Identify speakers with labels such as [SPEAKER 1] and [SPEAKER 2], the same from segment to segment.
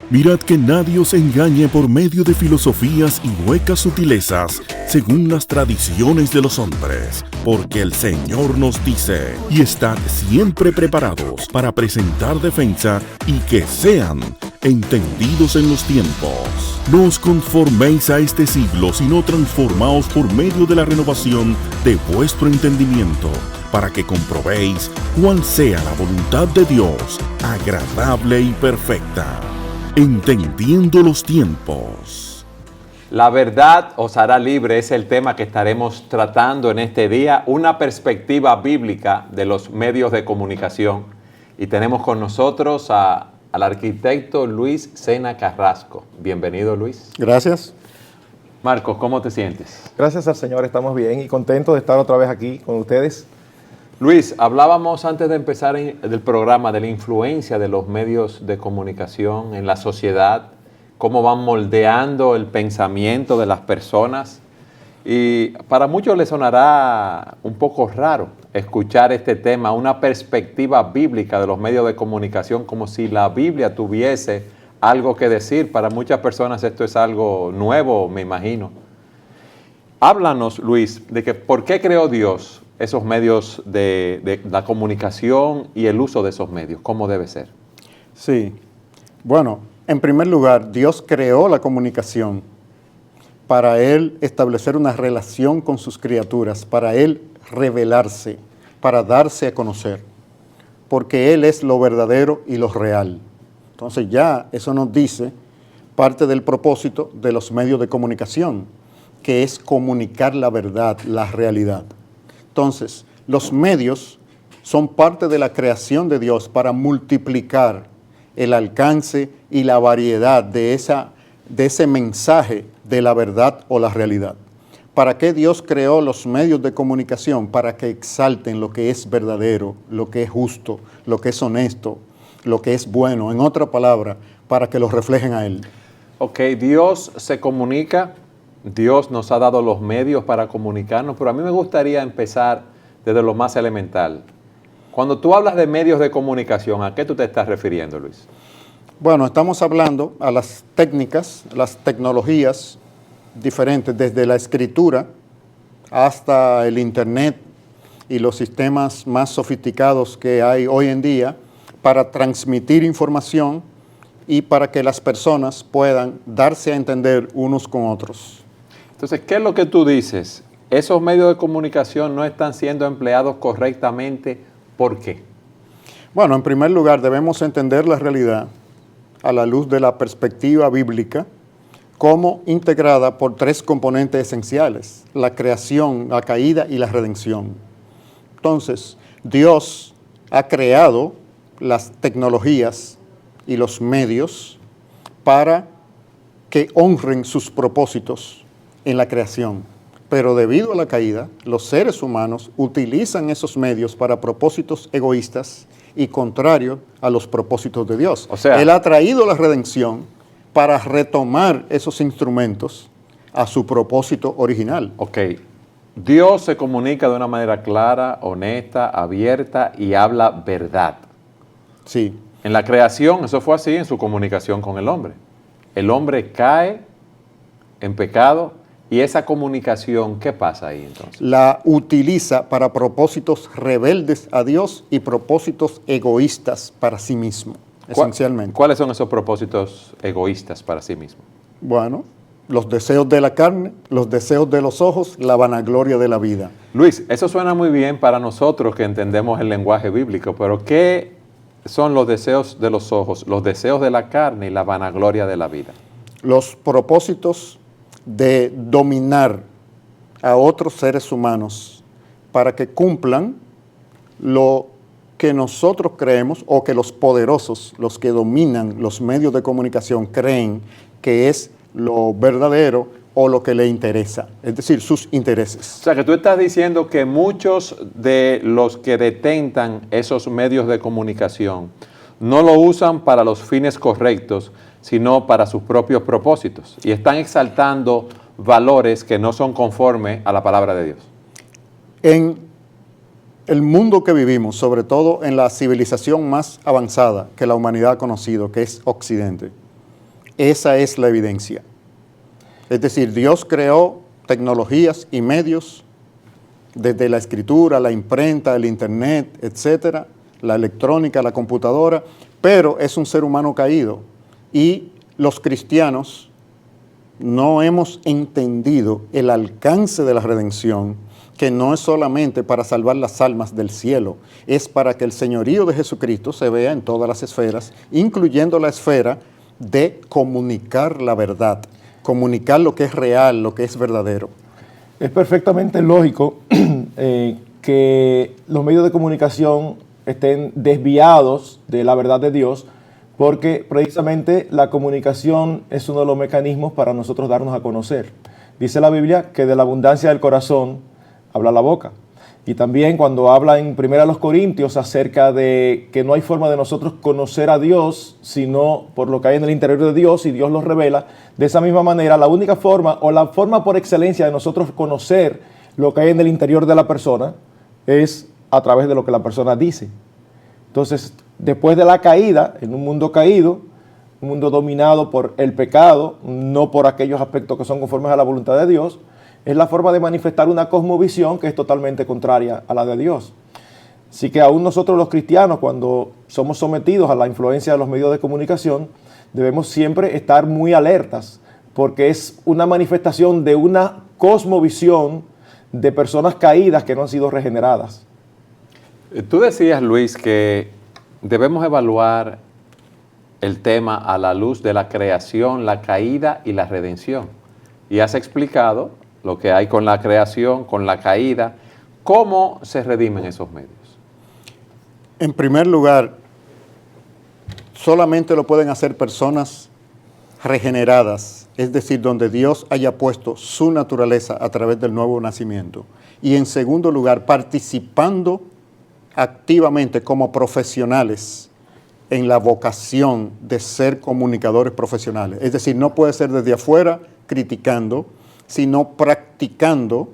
[SPEAKER 1] Mirad que nadie os engañe por medio de filosofías y huecas sutilezas, según las tradiciones de los hombres, porque el Señor nos dice, y estad siempre preparados para presentar defensa y que sean entendidos en los tiempos. No os conforméis a este siglo, sino transformaos por medio de la renovación de vuestro entendimiento, para que comprobéis cuál sea la voluntad de Dios, agradable y perfecta. Entendiendo los tiempos.
[SPEAKER 2] La verdad os hará libre es el tema que estaremos tratando en este día, una perspectiva bíblica de los medios de comunicación. Y tenemos con nosotros al arquitecto Luis Sena Carrasco. Bienvenido, Luis.
[SPEAKER 3] Gracias.
[SPEAKER 2] Marcos, ¿cómo te sientes?
[SPEAKER 3] Gracias al Señor, estamos bien y contentos de estar otra vez aquí con ustedes.
[SPEAKER 2] Luis, hablábamos antes de empezar el programa de la influencia de los medios de comunicación en la sociedad, cómo van moldeando el pensamiento de las personas. Y para muchos les sonará un poco raro escuchar este tema, una perspectiva bíblica de los medios de comunicación, como si la Biblia tuviese algo que decir. Para muchas personas esto es algo nuevo, me imagino. Háblanos, Luis, de que por qué creó Dios esos medios de la comunicación y el uso de esos medios, ¿cómo debe ser?
[SPEAKER 3] Sí, bueno, en primer lugar, Dios creó la comunicación para Él establecer una relación con sus criaturas, para Él revelarse, para darse a conocer, porque Él es lo verdadero y lo real. Entonces ya eso nos dice parte del propósito de los medios de comunicación, que es comunicar la verdad, la realidad. Entonces, los medios son parte de la creación de Dios para multiplicar el alcance y la variedad de ese mensaje de la verdad o la realidad. ¿Para qué Dios creó los medios de comunicación? Para que exalten lo que es verdadero, lo que es justo, lo que es honesto, lo que es bueno. En otra palabra, para que los reflejen a Él.
[SPEAKER 2] Ok, Dios se comunica. Dios nos ha dado los medios para comunicarnos, pero a mí me gustaría empezar desde lo más elemental. Cuando tú hablas de medios de comunicación, ¿a qué tú te estás refiriendo, Luis?
[SPEAKER 3] Bueno, estamos hablando a las técnicas, las tecnologías diferentes, desde la escritura hasta el Internet y los sistemas más sofisticados que hay hoy en día para transmitir información y para que las personas puedan darse a entender unos con otros.
[SPEAKER 2] Entonces, ¿qué es lo que tú dices? ¿Esos medios de comunicación no están siendo empleados correctamente? ¿Por qué?
[SPEAKER 3] Bueno, en primer lugar, debemos entender la realidad a la luz de la perspectiva bíblica como integrada por tres componentes esenciales: la creación, la caída y la redención. Entonces, Dios ha creado las tecnologías y los medios para que honren sus propósitos en la creación, pero debido a la caída, los seres humanos utilizan esos medios para propósitos egoístas y contrarios a los propósitos de Dios.
[SPEAKER 2] O sea,
[SPEAKER 3] Él ha traído la redención para retomar esos instrumentos a su propósito original.
[SPEAKER 2] Ok, Dios se comunica de una manera clara, honesta, abierta y habla verdad.
[SPEAKER 3] Sí.
[SPEAKER 2] En la creación, eso fue así en su comunicación con el hombre. El hombre cae en pecado. ¿Y esa comunicación qué pasa ahí entonces?
[SPEAKER 3] La utiliza para propósitos rebeldes a Dios y propósitos egoístas para sí mismo, esencialmente.
[SPEAKER 2] ¿Cuáles son esos propósitos egoístas para sí mismo?
[SPEAKER 3] Bueno, los deseos de la carne, los deseos de los ojos, la vanagloria de la vida.
[SPEAKER 2] Luis, eso suena muy bien para nosotros que entendemos el lenguaje bíblico, pero ¿qué son los deseos de los ojos, los deseos de la carne y la vanagloria de la vida?
[SPEAKER 3] Los propósitos de dominar a otros seres humanos para que cumplan lo que nosotros creemos o que los poderosos, los que dominan los medios de comunicación, creen que es lo verdadero o lo que le interesa, es decir, sus intereses.
[SPEAKER 2] O sea, que tú estás diciendo que muchos de los que detentan esos medios de comunicación no lo usan para los fines correctos, sino para sus propios propósitos. Y están exaltando valores que no son conformes a la palabra de Dios.
[SPEAKER 3] En el mundo que vivimos, sobre todo en la civilización más avanzada que la humanidad ha conocido, que es Occidente, esa es la evidencia. Es decir, Dios creó tecnologías y medios, desde la escritura, la imprenta, el internet, etcétera, la electrónica, la computadora, pero es un ser humano caído. Y los cristianos no hemos entendido el alcance de la redención, que no es solamente para salvar las almas del cielo, es para que el señorío de Jesucristo se vea en todas las esferas, incluyendo la esfera de comunicar la verdad, comunicar lo que es real, lo que es verdadero.
[SPEAKER 4] Es perfectamente lógico que los medios de comunicación estén desviados de la verdad de Dios, porque precisamente la comunicación es uno de los mecanismos para nosotros darnos a conocer. Dice la Biblia que de la abundancia del corazón habla la boca. Y también cuando habla en 1 Corintios acerca de que no hay forma de nosotros conocer a Dios, sino por lo que hay en el interior de Dios y Dios lo revela, de esa misma manera la única forma o la forma por excelencia de nosotros conocer lo que hay en el interior de la persona es a través de lo que la persona dice. Entonces, después de la caída, en un mundo caído, un mundo dominado por el pecado, no por aquellos aspectos que son conformes a la voluntad de Dios, es la forma de manifestar una cosmovisión que es totalmente contraria a la de Dios. Así que aún nosotros los cristianos, cuando somos sometidos a la influencia de los medios de comunicación, debemos siempre estar muy alertas, porque es una manifestación de una cosmovisión de personas caídas que no han sido regeneradas.
[SPEAKER 2] Tú decías, Luis, que debemos evaluar el tema a la luz de la creación, la caída y la redención. Y has explicado lo que hay con la creación, con la caída. ¿Cómo se redimen esos medios?
[SPEAKER 3] En primer lugar, solamente lo pueden hacer personas regeneradas, es decir, donde Dios haya puesto su naturaleza a través del nuevo nacimiento. Y en segundo lugar, participando activamente como profesionales en la vocación de ser comunicadores profesionales. Es decir, no puede ser desde afuera criticando, sino practicando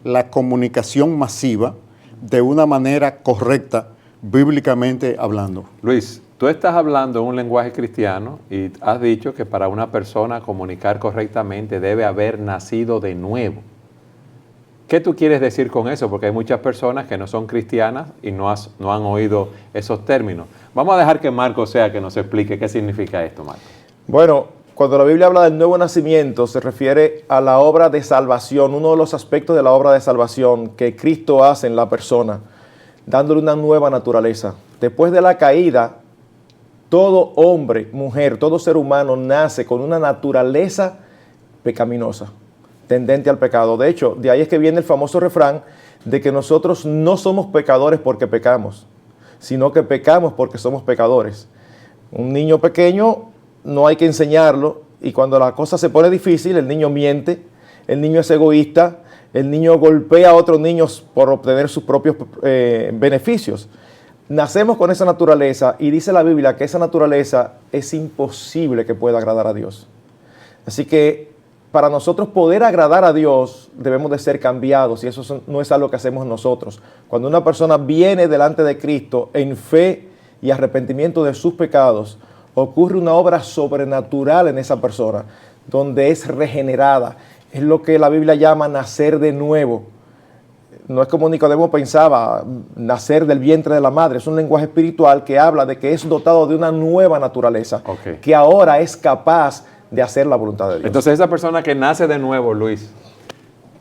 [SPEAKER 3] la comunicación masiva de una manera correcta, bíblicamente hablando.
[SPEAKER 2] Luis, tú estás hablando en un lenguaje cristiano y has dicho que para una persona comunicar correctamente debe haber nacido de nuevo. ¿Qué tú quieres decir con eso? Porque hay muchas personas que no son cristianas y no han oído esos términos. Vamos a dejar que Marco sea que nos explique qué significa esto, Marco.
[SPEAKER 4] Bueno, cuando la Biblia habla del nuevo nacimiento, se refiere a la obra de salvación, uno de los aspectos de la obra de salvación que Cristo hace en la persona, dándole una nueva naturaleza. Después de la caída, todo hombre, mujer, todo ser humano nace con una naturaleza pecaminosa, tendente al pecado. De hecho, de ahí es que viene el famoso refrán de que nosotros no somos pecadores porque pecamos, sino que pecamos porque somos pecadores. Un niño pequeño no hay que enseñarlo, y cuando la cosa se pone difícil, el niño miente, el niño es egoísta, el niño golpea a otros niños por obtener sus propios beneficios. Nacemos con esa naturaleza y dice la Biblia que esa naturaleza es imposible que pueda agradar a Dios. Así que para nosotros poder agradar a Dios debemos de ser cambiados, y eso no es algo que hacemos nosotros. Cuando una persona viene delante de Cristo en fe y arrepentimiento de sus pecados, ocurre una obra sobrenatural en esa persona, donde es regenerada. Es lo que la Biblia llama nacer de nuevo. No es como Nicodemo pensaba, nacer del vientre de la madre. Es un lenguaje espiritual que habla de que es dotado de una nueva naturaleza, que ahora es capaz de hacer la voluntad de Dios.
[SPEAKER 2] Entonces, esa persona que nace de nuevo, Luis,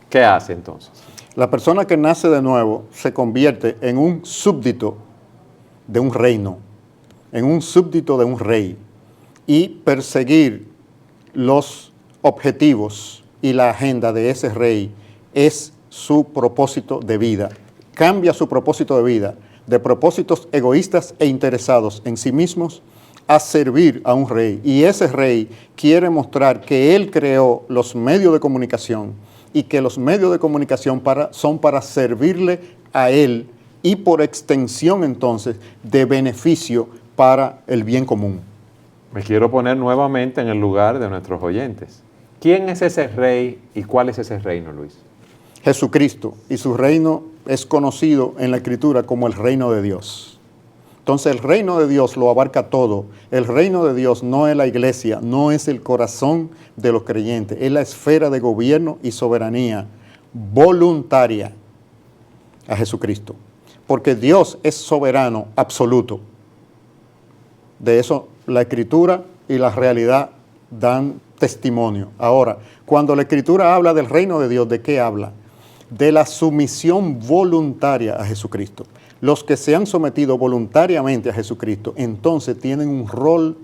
[SPEAKER 2] ¿qué hace entonces?
[SPEAKER 3] La persona que nace de nuevo se convierte en un súbdito de un reino, en un súbdito de un rey, y perseguir los objetivos y la agenda de ese rey es su propósito de vida. Cambia su propósito de vida de propósitos egoístas e interesados en sí mismos a servir a un rey. Y ese rey quiere mostrar que él creó los medios de comunicación y que los medios de comunicación son para servirle a él y por extensión entonces de beneficio para el bien común.
[SPEAKER 2] Me quiero poner nuevamente en el lugar de nuestros oyentes. ¿Quién es ese rey y cuál es ese reino, Luis?
[SPEAKER 3] Jesucristo, y su reino es conocido en la Escritura como el reino de Dios. Entonces el reino de Dios lo abarca todo. El reino de Dios no es la iglesia, no es el corazón de los creyentes, es la esfera de gobierno y soberanía voluntaria a Jesucristo. Porque Dios es soberano absoluto. De eso la Escritura y la realidad dan testimonio. Ahora, cuando la Escritura habla del reino de Dios, ¿de qué habla? De la sumisión voluntaria a Jesucristo. Los que se han sometido voluntariamente a Jesucristo, entonces tienen un rol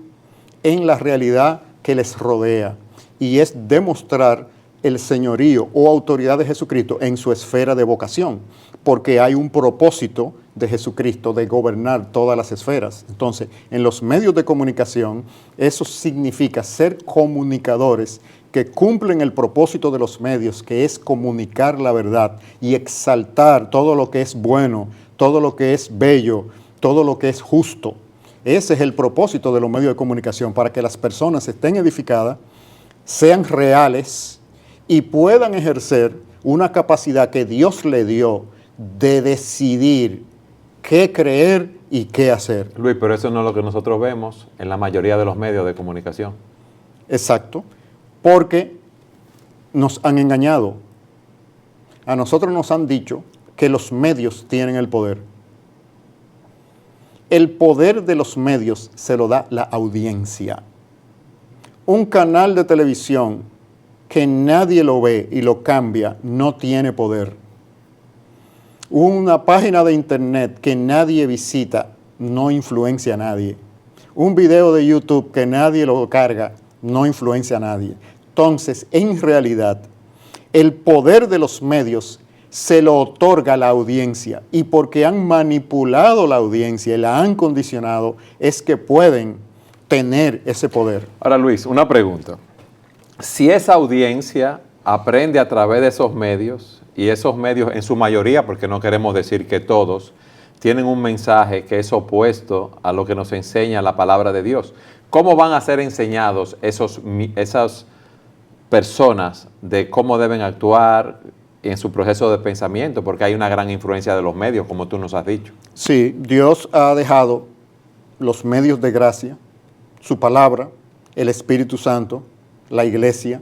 [SPEAKER 3] en la realidad que les rodea, y es demostrar el señorío o autoridad de Jesucristo en su esfera de vocación, porque hay un propósito de Jesucristo de gobernar todas las esferas. Entonces, en los medios de comunicación, eso significa ser comunicadores que cumplen el propósito de los medios, que es comunicar la verdad y exaltar todo lo que es bueno, todo lo que es bello, todo lo que es justo. Ese es el propósito de los medios de comunicación, para que las personas estén edificadas, sean reales y puedan ejercer una capacidad que Dios le dio de decidir qué creer y qué hacer.
[SPEAKER 2] Luis, pero eso no es lo que nosotros vemos en la mayoría de los medios de comunicación.
[SPEAKER 3] Exacto, porque nos han engañado. A nosotros nos han dicho que los medios tienen el poder. El poder de los medios se lo da la audiencia. Un canal de televisión que nadie lo ve y lo cambia no tiene poder. Una página de internet que nadie visita no influencia a nadie. Un video de YouTube que nadie lo carga no influencia a nadie. Entonces, en realidad, el poder de los medios se lo otorga a la audiencia, y porque han manipulado la audiencia y la han condicionado, es que pueden tener ese poder.
[SPEAKER 2] Ahora, Luis, una pregunta. Si esa audiencia aprende a través de esos medios, y esos medios en su mayoría, porque no queremos decir que todos, tienen un mensaje que es opuesto a lo que nos enseña la palabra de Dios, ¿cómo van a ser enseñados esas personas de cómo deben actuar en su proceso de pensamiento? Porque hay una gran influencia de los medios, como tú nos has dicho.
[SPEAKER 3] Sí, Dios ha dejado los medios de gracia, su palabra, el Espíritu Santo, la iglesia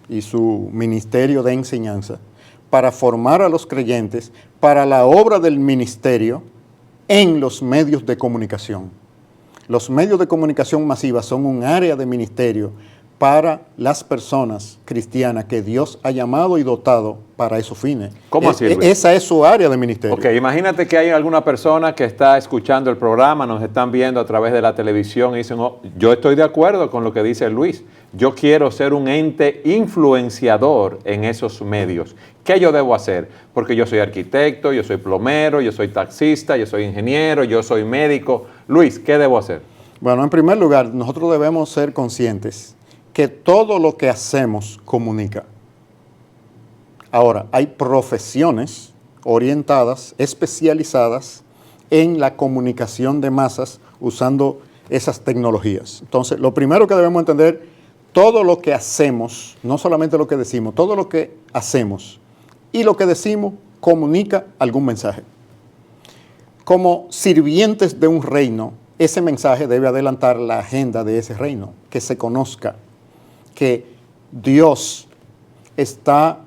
[SPEAKER 3] y su ministerio de enseñanza, para formar a los creyentes para la obra del ministerio en los medios de comunicación. Los medios de comunicación masiva son un área de ministerio para las personas cristianas que Dios ha llamado y dotado para esos fines.
[SPEAKER 2] ¿Cómo así, Luis?
[SPEAKER 3] Esa es su área de ministerio.
[SPEAKER 2] Ok, imagínate que hay alguna persona que está escuchando el programa, nos están viendo a través de la televisión y dicen, oh, yo estoy de acuerdo con lo que dice Luis, yo quiero ser un ente influenciador en esos medios. ¿Qué yo debo hacer? Porque yo soy arquitecto, yo soy plomero, yo soy taxista, yo soy ingeniero, yo soy médico. Luis, ¿qué debo hacer?
[SPEAKER 3] Bueno, en primer lugar, nosotros debemos ser conscientes que todo lo que hacemos comunica. Ahora, hay profesiones orientadas, especializadas en la comunicación de masas usando esas tecnologías. Entonces, lo primero que debemos entender, todo lo que hacemos, no solamente lo que decimos, todo lo que hacemos y lo que decimos comunica algún mensaje. Como sirvientes de un reino, ese mensaje debe adelantar la agenda de ese reino, que se conozca que Dios está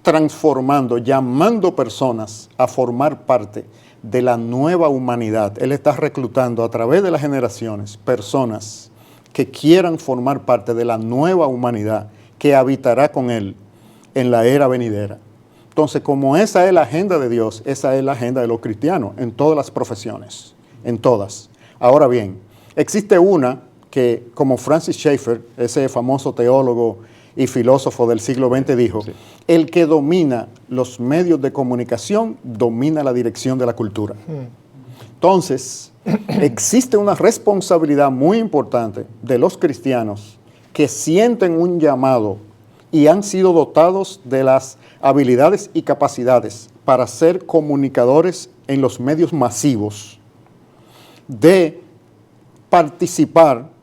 [SPEAKER 3] transformando, llamando personas a formar parte de la nueva humanidad. Él está reclutando a través de las generaciones personas que quieran formar parte de la nueva humanidad que habitará con Él en la era venidera. Entonces, como esa es la agenda de Dios, esa es la agenda de los cristianos en todas las profesiones, en todas. Ahora bien, existe una que, como Francis Schaeffer, ese famoso teólogo y filósofo del siglo XX, dijo, sí, el que domina los medios de comunicación domina la dirección de la cultura. Entonces, existe una responsabilidad muy importante de los cristianos que sienten un llamado y han sido dotados de las habilidades y capacidades para ser comunicadores en los medios masivos, de participar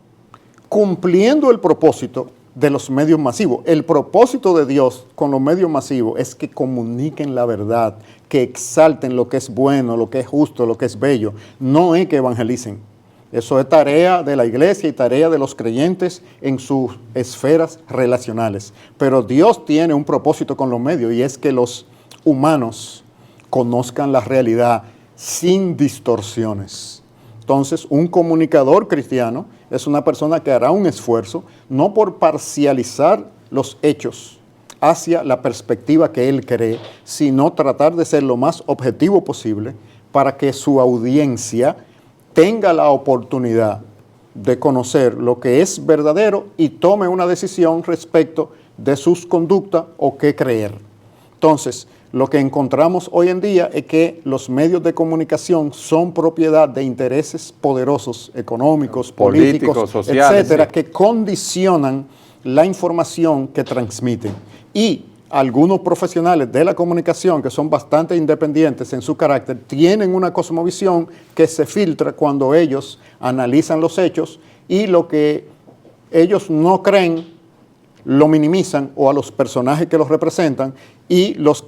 [SPEAKER 3] cumpliendo el propósito de los medios masivos. El propósito de Dios con los medios masivos es que comuniquen la verdad, que exalten lo que es bueno, lo que es justo, lo que es bello. No es que evangelicen. Eso es tarea de la iglesia y tarea de los creyentes en sus esferas relacionales. Pero Dios tiene un propósito con los medios y es que los humanos conozcan la realidad sin distorsiones. Entonces, un comunicador cristiano es una persona que hará un esfuerzo, no por parcializar los hechos hacia la perspectiva que él cree, sino tratar de ser lo más objetivo posible para que su audiencia tenga la oportunidad de conocer lo que es verdadero y tome una decisión respecto de sus conductas o qué creer. Entonces, lo que encontramos hoy en día es que los medios de comunicación son propiedad de intereses poderosos, económicos, políticos sociales, etcétera, sí, que condicionan la información que transmiten. Y algunos profesionales de la comunicación, que son bastante independientes en su carácter, tienen una cosmovisión que se filtra cuando ellos analizan los hechos y lo que ellos no creen lo minimizan, o a los personajes que los representan, y los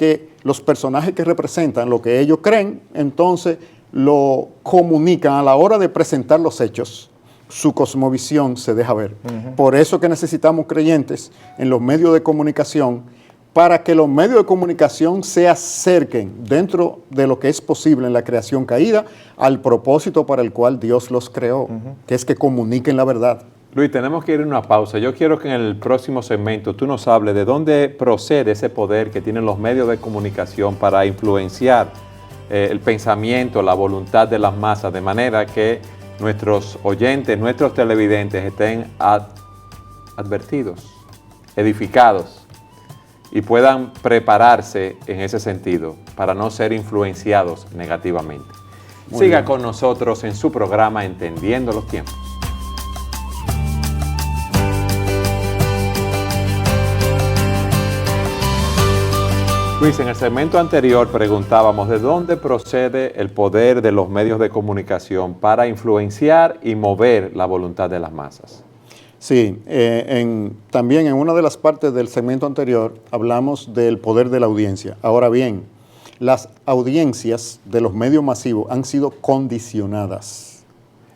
[SPEAKER 3] personajes que representan lo que ellos creen, entonces lo comunican a la hora de presentar los hechos. Su cosmovisión se deja ver. Por eso que necesitamos creyentes en los medios de comunicación, para que los medios de comunicación se acerquen dentro de lo que es posible en la creación caída al propósito para el cual Dios los creó, que es que comuniquen la verdad.
[SPEAKER 2] Luis, tenemos que ir a una pausa. Yo quiero que en el próximo segmento tú nos hables de dónde procede ese poder que tienen los medios de comunicación para influenciar el pensamiento, la voluntad de las masas, de manera que nuestros oyentes, nuestros televidentes estén advertidos, edificados y puedan prepararse en ese sentido para no ser influenciados negativamente. Siga con nosotros en su programa Entendiendo los Tiempos. Luis, en el segmento anterior preguntábamos de dónde procede el poder de los medios de comunicación para influenciar y mover la voluntad de las masas.
[SPEAKER 3] Sí, también en una de las partes del segmento anterior hablamos del poder de la audiencia. Ahora bien, las audiencias de los medios masivos han sido condicionadas.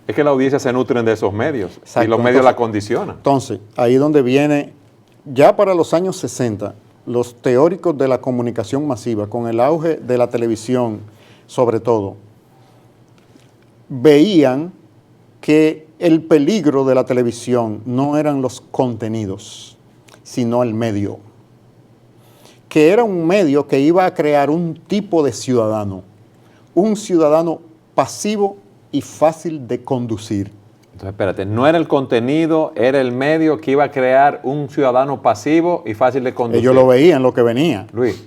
[SPEAKER 2] Es que la audiencia se nutre de esos medios. Exacto. Y los medios la condicionan.
[SPEAKER 3] Entonces, ahí donde viene, ya para los años 60, los teóricos de la comunicación masiva, con el auge de la televisión sobre todo, veían que el peligro de la televisión no eran los contenidos, sino el medio. Que era un medio que iba a crear un tipo de ciudadano, un ciudadano pasivo y fácil de conducir.
[SPEAKER 2] Entonces, espérate, no era el contenido, era el medio que iba a crear un ciudadano pasivo y fácil de conducir.
[SPEAKER 3] Ellos lo veían, lo que venía.
[SPEAKER 2] Luis.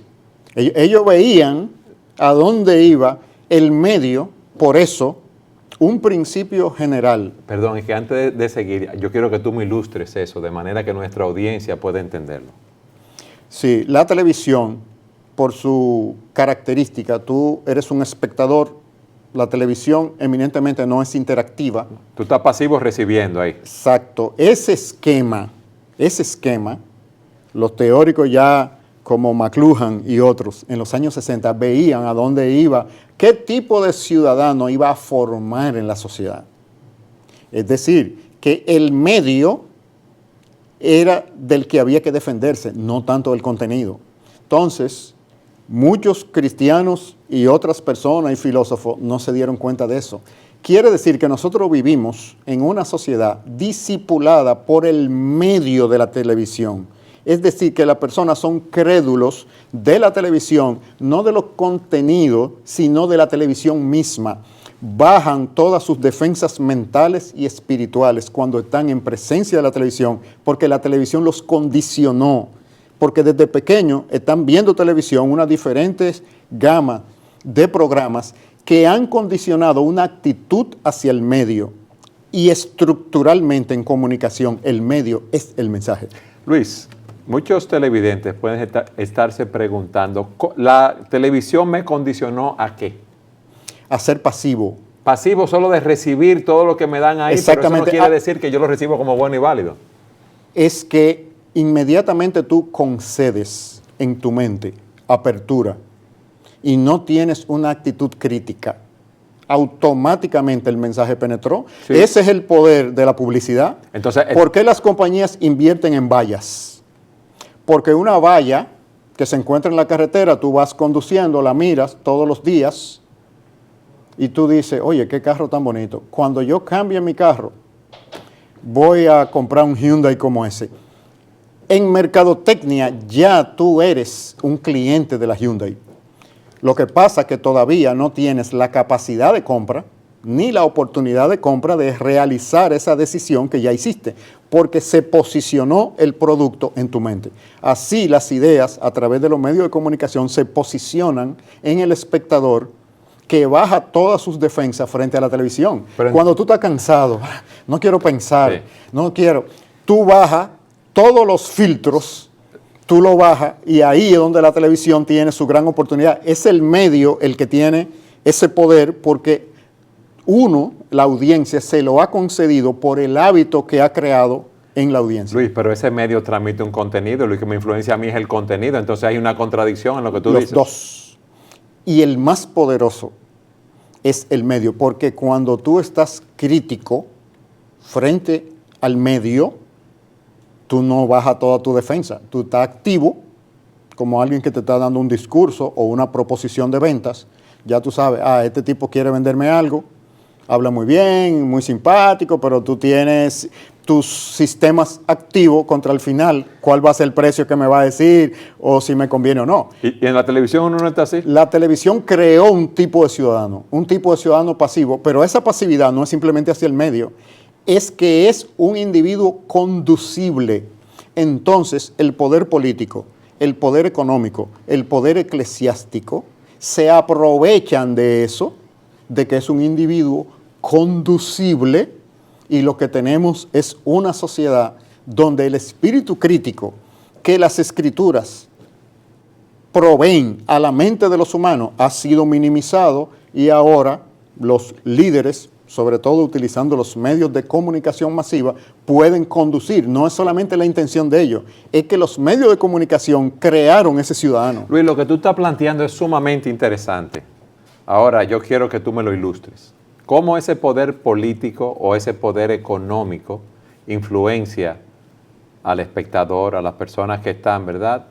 [SPEAKER 3] Ellos veían a dónde iba el medio, por eso, un principio general.
[SPEAKER 2] Perdón, es que antes de seguir, yo quiero que tú me ilustres eso, de manera que nuestra audiencia pueda entenderlo.
[SPEAKER 3] Sí, la televisión, por su característica, tú eres un espectador. La televisión eminentemente no es interactiva.
[SPEAKER 2] Tú estás pasivo recibiendo ahí.
[SPEAKER 3] Exacto. Ese esquema, los teóricos ya como McLuhan y otros en los años 60 veían a dónde iba, qué tipo de ciudadano iba a formar en la sociedad. Es decir, que el medio era del que había que defenderse, no tanto el contenido. Entonces, muchos cristianos y otras personas y filósofos no se dieron cuenta de eso. Quiere decir que nosotros vivimos en una sociedad discipulada por el medio de la televisión. Es decir, que las personas son crédulos de la televisión, no de los contenidos, sino de la televisión misma. Bajan todas sus defensas mentales y espirituales cuando están en presencia de la televisión, porque la televisión los condicionó. Porque desde pequeños están viendo televisión, una diferente gama de programas que han condicionado una actitud hacia el medio. Y estructuralmente en comunicación, el medio es el mensaje.
[SPEAKER 2] Luis, muchos televidentes pueden estarse preguntando, ¿la televisión me condicionó a qué?
[SPEAKER 3] A ser pasivo.
[SPEAKER 2] Pasivo solo de recibir todo lo que me dan ahí, pero eso no quiere decir que yo lo recibo como bueno y válido.
[SPEAKER 3] Es que inmediatamente tú concedes en tu mente apertura y no tienes una actitud crítica, automáticamente el mensaje penetró.
[SPEAKER 2] Sí.
[SPEAKER 3] Ese es el poder de la publicidad.
[SPEAKER 2] Entonces,
[SPEAKER 3] ¿Por qué las compañías invierten en vallas? Porque una valla que se encuentra en la carretera, tú vas conduciendo, la miras todos los días y tú dices, oye, qué carro tan bonito. Cuando yo cambie mi carro, voy a comprar un Hyundai como ese. En mercadotecnia ya tú eres un cliente de la Hyundai. Lo que pasa es que todavía no tienes la capacidad de compra ni la oportunidad de compra de realizar esa decisión que ya hiciste, porque se posicionó el producto en tu mente. Así las ideas a través de los medios de comunicación se posicionan en el espectador, que baja todas sus defensas frente a la televisión. Cuando tú estás cansado, no quiero pensar,
[SPEAKER 2] sí,
[SPEAKER 3] no quiero, tú bajas todos los filtros, tú lo bajas y ahí es donde la televisión tiene su gran oportunidad. Es el medio el que tiene ese poder porque uno, la audiencia, se lo ha concedido por el hábito que ha creado en la audiencia.
[SPEAKER 2] Luis, pero ese medio transmite un contenido, lo que me influencia a mí es el contenido, entonces hay una contradicción en lo que tú dices.
[SPEAKER 3] Los dos. Y el más poderoso es el medio, porque cuando tú estás crítico frente al medio, tú no bajas toda tu defensa, tú estás activo, como alguien que te está dando un discurso o una proposición de ventas, ya tú sabes, este tipo quiere venderme algo, habla muy bien, muy simpático, pero tú tienes tus sistemas activos contra el final, cuál va a ser el precio que me va a decir o si me conviene o no.
[SPEAKER 2] ¿Y en la televisión uno no está así?
[SPEAKER 3] La televisión creó un tipo de ciudadano pasivo, pero esa pasividad no es simplemente hacia el medio, es que es un individuo conducible. Entonces, el poder político, el poder económico, el poder eclesiástico, se aprovechan de eso, de que es un individuo conducible, y lo que tenemos es una sociedad donde el espíritu crítico que las escrituras proveen a la mente de los humanos ha sido minimizado y ahora los líderes, sobre todo utilizando los medios de comunicación masiva, pueden conducir. No es solamente la intención de ellos, es que los medios de comunicación crearon ese ciudadano.
[SPEAKER 2] Luis, lo que tú estás planteando es sumamente interesante. Ahora, yo quiero que tú me lo ilustres. ¿Cómo ese poder político o ese poder económico influencia al espectador, a las personas que están, ¿verdad?,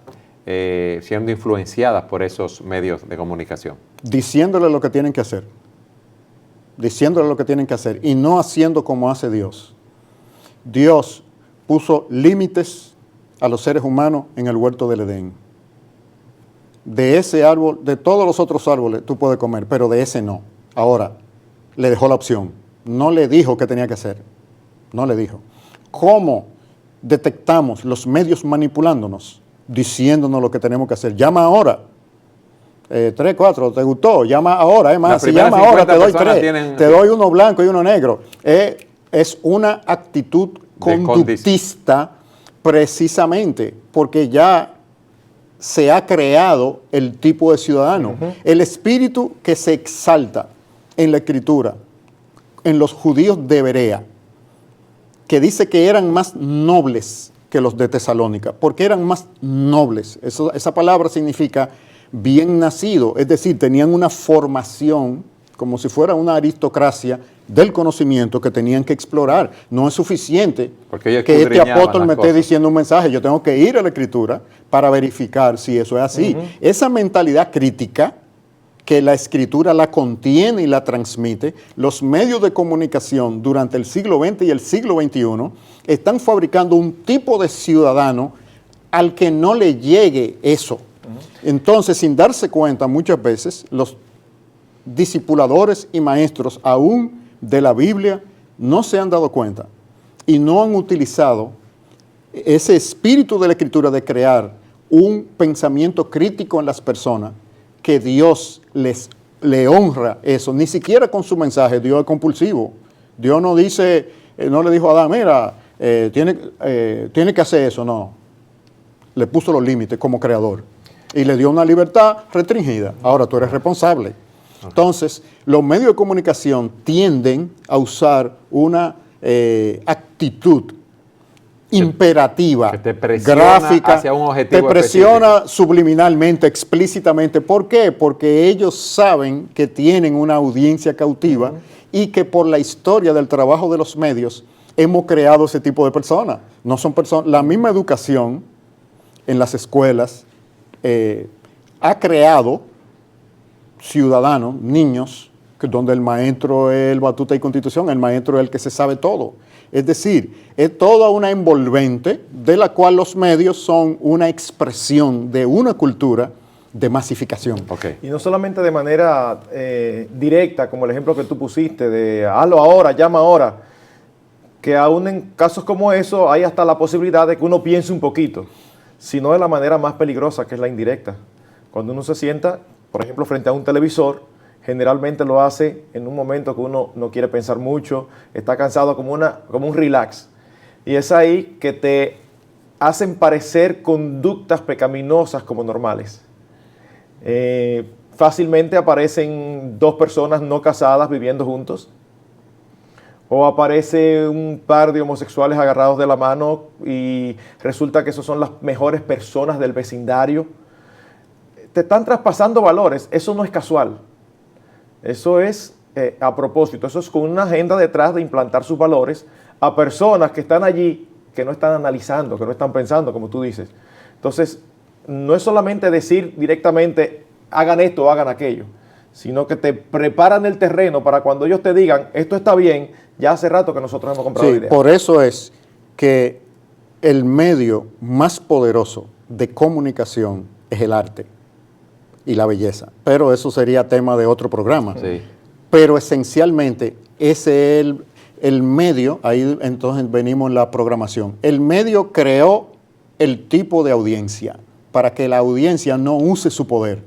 [SPEAKER 2] siendo influenciadas por esos medios de comunicación?
[SPEAKER 3] Diciéndole lo que tienen que hacer. Diciéndole lo que tienen que hacer y no haciendo como hace Dios. Dios puso límites a los seres humanos en el huerto del Edén. De ese árbol, de todos los otros árboles tú puedes comer, pero de ese no. Ahora, le dejó la opción. No le dijo qué tenía que hacer. No le dijo. ¿Cómo detectamos los medios manipulándonos? Diciéndonos lo que tenemos que hacer. Llama ahora. 3, 4, ¿te gustó? Llama ahora. Es más, si llama ahora te doy 3. Te doy uno blanco y uno negro. Es una actitud conductista precisamente porque ya se ha creado el tipo de ciudadano. El espíritu que se exalta en la Escritura, en los judíos de Berea, que dice que eran más nobles que los de Tesalónica. ¿Por qué eran más nobles? Esa palabra significa bien nacido, es decir, tenían una formación como si fuera una aristocracia del conocimiento que tenían que explorar. No es suficiente que este apóstol me esté diciendo un mensaje, yo tengo que ir a la Escritura para verificar si eso es así. Esa mentalidad crítica que la Escritura la contiene y la transmite, los medios de comunicación durante el siglo XX y el siglo XXI están fabricando un tipo de ciudadano al que no le llegue eso. Entonces, sin darse cuenta, muchas veces los discipuladores y maestros aún de la Biblia no se han dado cuenta y no han utilizado ese espíritu de la Escritura de crear un pensamiento crítico en las personas, que Dios le honra eso. Ni siquiera con su mensaje Dios es compulsivo. Dios no dice, no le dijo a Adán, mira, tiene que hacer eso, no. Le puso los límites como creador y le dio una libertad restringida. Ahora tú eres responsable. Entonces, los medios de comunicación tienden a usar una actitud imperativa,
[SPEAKER 2] que te presiona
[SPEAKER 3] gráfica,
[SPEAKER 2] hacia un objetivo
[SPEAKER 3] te presiona subliminalmente, explícitamente. ¿Por qué? Porque ellos saben que tienen una audiencia cautiva y que por la historia del trabajo de los medios hemos creado ese tipo de personas. No son personas, la misma educación en las escuelas ha creado ciudadanos, niños, donde el maestro es el batuta y constitución, el maestro es el que se sabe todo. Es decir, es toda una envolvente de la cual los medios son una expresión de una cultura de masificación.
[SPEAKER 2] Okay.
[SPEAKER 4] Y no solamente de manera directa, como el ejemplo que tú pusiste, de hazlo ahora, llama ahora, que aún en casos como eso hay hasta la posibilidad de que uno piense un poquito, sino de la manera más peligrosa, que es la indirecta. Cuando uno se sienta, por ejemplo, frente a un televisor, generalmente lo hace en un momento que uno no quiere pensar mucho, está cansado, como un relax. Y es ahí que te hacen parecer conductas pecaminosas como normales. Fácilmente aparecen dos personas no casadas viviendo juntos, o aparece un par de homosexuales agarrados de la mano y resulta que esos son las mejores personas del vecindario. Te están traspasando valores, eso no es casual. Eso es a propósito, eso es con una agenda detrás de implantar sus valores a personas que están allí, que no están analizando, que no están pensando, como tú dices. Entonces, no es solamente decir directamente, hagan esto o hagan aquello, sino que te preparan el terreno para cuando ellos te digan, esto está bien, ya hace rato que nosotros hemos comprado la idea.
[SPEAKER 3] Por eso es que el medio más poderoso de comunicación es el arte y la belleza, pero eso sería tema de otro programa.
[SPEAKER 2] Sí.
[SPEAKER 3] Pero esencialmente ese es el medio, ahí entonces venimos en la programación. El medio creó el tipo de audiencia para que la audiencia no use su poder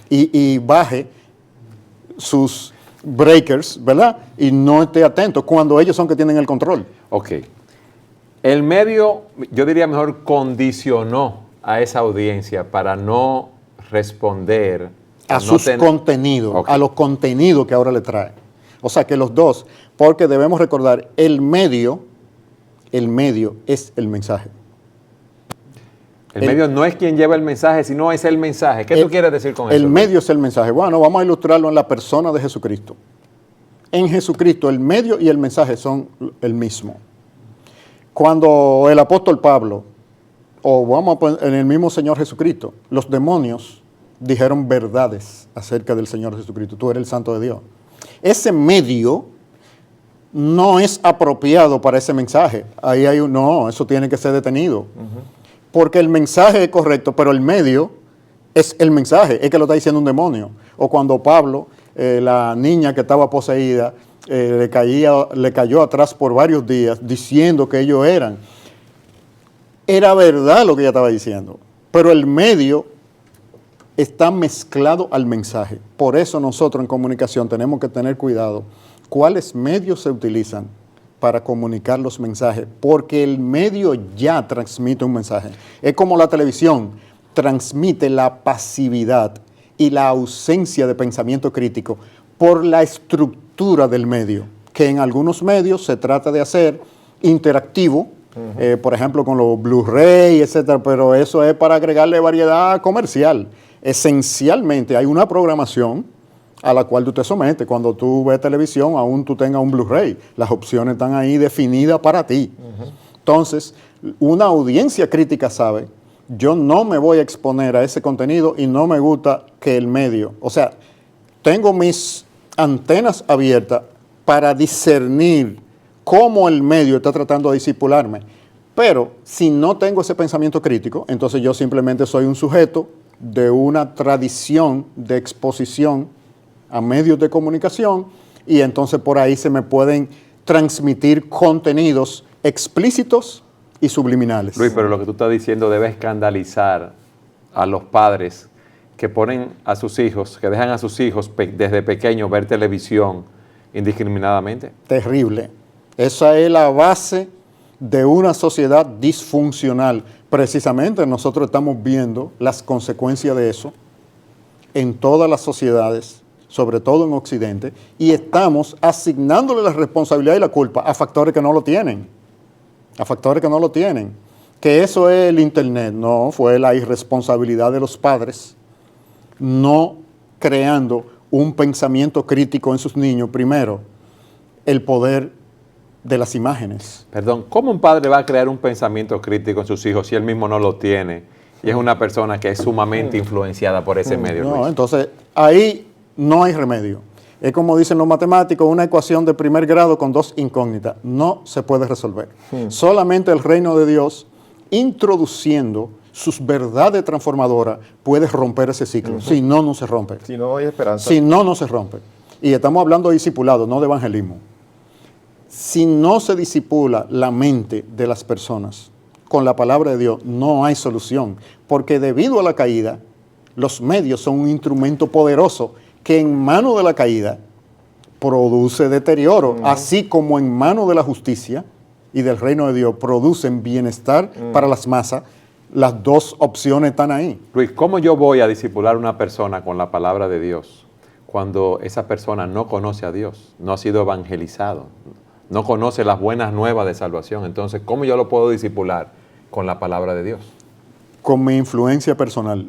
[SPEAKER 3] y baje sus breakers, ¿verdad? Y no esté atento cuando ellos son que tienen el control.
[SPEAKER 2] Ok. El medio, yo diría mejor, condicionó a esa audiencia para no responder
[SPEAKER 3] a sus contenidos,
[SPEAKER 2] okay,
[SPEAKER 3] a los contenidos que ahora le trae. O sea que los dos, porque debemos recordar, el medio es el mensaje.
[SPEAKER 2] El medio no es quien lleva el mensaje, sino es el mensaje. ¿Qué tú quieres decir con eso?
[SPEAKER 3] El medio es el mensaje. Bueno, vamos a ilustrarlo en la persona de Jesucristo. En Jesucristo el medio y el mensaje son el mismo. Cuando el apóstol Pablo, o vamos a poner en el mismo Señor Jesucristo, los demonios dijeron verdades acerca del Señor Jesucristo. Tú eres el Santo de Dios. Ese medio no es apropiado para ese mensaje. Ahí hay no, eso tiene que ser detenido. Porque el mensaje es correcto, pero el medio es el mensaje, es que lo está diciendo un demonio. O cuando Pablo, la niña que estaba poseída, le cayó atrás por varios días diciendo que ellos eran. Era verdad lo que ella estaba diciendo, pero el medio está mezclado al mensaje. Por eso nosotros en comunicación tenemos que tener cuidado cuáles medios se utilizan para comunicar los mensajes, porque el medio ya transmite un mensaje. Es como la televisión, transmite la pasividad y la ausencia de pensamiento crítico por la estructura del medio, que en algunos medios se trata de hacer interactivo, por ejemplo con los Blu-ray, etcétera, pero eso es para agregarle variedad comercial. Esencialmente hay una programación a la cual tú te sometes. Cuando tú ves televisión, aún tú tengas un Blu-ray. Las opciones están ahí definidas para ti. Entonces, una audiencia crítica sabe, yo no me voy a exponer a ese contenido y no me gusta que el medio, o sea, tengo mis antenas abiertas para discernir cómo el medio está tratando de disipularme. Pero si no tengo ese pensamiento crítico, entonces yo simplemente soy un sujeto de una tradición de exposición a medios de comunicación y entonces por ahí se me pueden transmitir contenidos explícitos y subliminales.
[SPEAKER 2] Luis, pero lo que tú estás diciendo debe escandalizar a los padres que ponen a sus hijos, que dejan a sus hijos desde pequeños ver televisión indiscriminadamente.
[SPEAKER 3] Terrible. Esa es la base de una sociedad disfuncional. Precisamente nosotros estamos viendo las consecuencias de eso en todas las sociedades, sobre todo en Occidente, y estamos asignándole la responsabilidad y la culpa a factores que no lo tienen. a factores que no lo tienen. Que eso es el Internet, no, fue la irresponsabilidad de los padres no creando un pensamiento crítico en sus niños. Primero, el poder de las imágenes.
[SPEAKER 2] Perdón, ¿cómo un padre va a crear un pensamiento crítico en sus hijos si él mismo no lo tiene y es una persona que es sumamente influenciada por ese medio?
[SPEAKER 3] No,
[SPEAKER 2] Luis?
[SPEAKER 3] entonces ahí no hay remedio. Es como dicen los matemáticos, una ecuación de primer grado con dos incógnitas. No se puede resolver. Solamente el reino de Dios, introduciendo sus verdades transformadoras, puede romper ese ciclo. Si no, no se rompe.
[SPEAKER 4] Si no hay esperanza.
[SPEAKER 3] Si no, no se rompe. Y estamos hablando de discipulado, no de evangelismo. Si no se disipula la mente de las personas con la palabra de Dios, no hay solución. Porque debido a la caída, los medios son un instrumento poderoso que en mano de la caída produce deterioro, así como en mano de la justicia y del reino de Dios producen bienestar para las masas. Las dos opciones están ahí.
[SPEAKER 2] Luis, ¿cómo yo voy a discipular a una persona con la palabra de Dios cuando esa persona no conoce a Dios, no ha sido evangelizado, no conoce las buenas nuevas de salvación? Entonces, ¿cómo yo lo puedo discipular con la palabra de Dios?
[SPEAKER 3] Con mi influencia personal.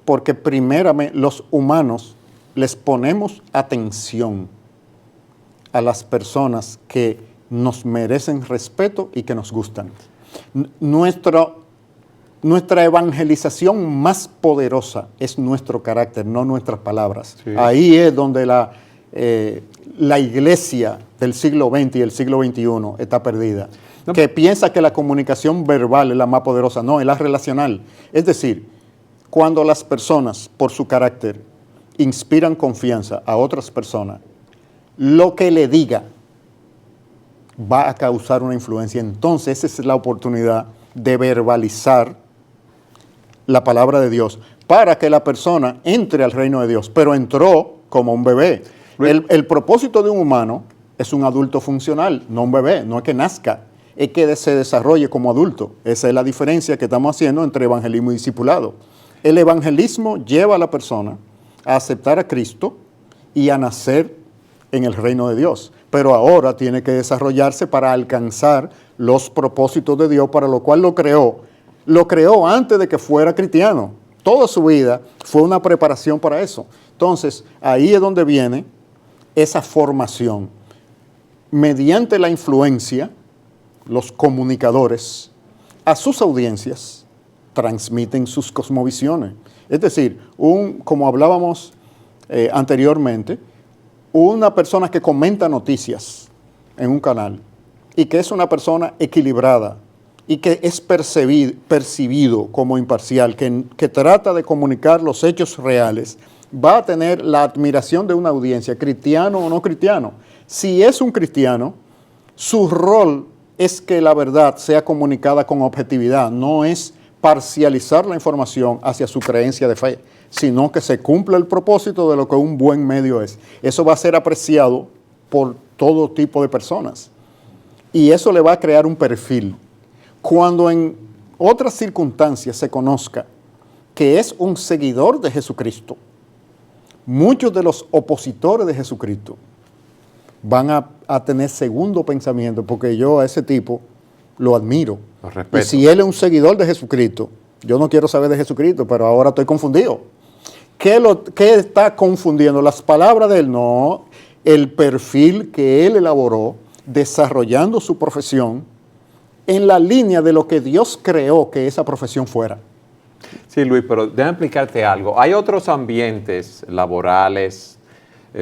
[SPEAKER 3] Porque primeramente los humanos les ponemos atención a las personas que nos merecen respeto y que nos gustan. Nuestra evangelización más poderosa es nuestro carácter, no nuestras palabras. Sí. Ahí es donde la iglesia del siglo XX y el siglo XXI está perdida. No. Que piensa que la comunicación verbal es la más poderosa. No, es la relacional. Es decir, cuando las personas, por su carácter, inspiran confianza a otras personas, lo que le diga va a causar una influencia. Entonces, esa es la oportunidad de verbalizar la palabra de Dios para que la persona entre al reino de Dios, pero entró como un bebé. El propósito de un humano es un adulto funcional, no un bebé, no es que nazca, es que se desarrolle como adulto. Esa es la diferencia que estamos haciendo entre evangelismo y discipulado. El evangelismo lleva a la persona a aceptar a Cristo y a nacer en el reino de Dios, pero ahora tiene que desarrollarse para alcanzar los propósitos de Dios, para lo cual lo creó. Lo creó antes de que fuera cristiano. Toda su vida fue una preparación para eso. Entonces, ahí es donde viene esa formación. Mediante la influencia, los comunicadores a sus audiencias transmiten sus cosmovisiones. Es decir, como hablábamos anteriormente, una persona que comenta noticias en un canal y que es una persona equilibrada y que es percibido como imparcial, que trata de comunicar los hechos reales, va a tener la admiración de una audiencia, cristiano o no cristiano. Si es un cristiano, su rol es que la verdad sea comunicada con objetividad, no es parcializar la información hacia su creencia de fe, sino que se cumpla el propósito de lo que un buen medio es. Eso va a ser apreciado por todo tipo de personas. Y eso le va a crear un perfil. Cuando en otras circunstancias se conozca que es un seguidor de Jesucristo, muchos de los opositores de Jesucristo van a tener segundo pensamiento, porque yo a ese tipo lo admiro.
[SPEAKER 2] Lo respeto.
[SPEAKER 3] Y si él es un seguidor de Jesucristo, yo no quiero saber de Jesucristo, pero ahora estoy confundido. ¿Qué está confundiendo? Las palabras de él, no, el perfil que él elaboró desarrollando su profesión en la línea de lo que Dios creó que esa profesión fuera.
[SPEAKER 2] Sí, Luis, pero déjame explicarte algo. Hay otros ambientes laborales,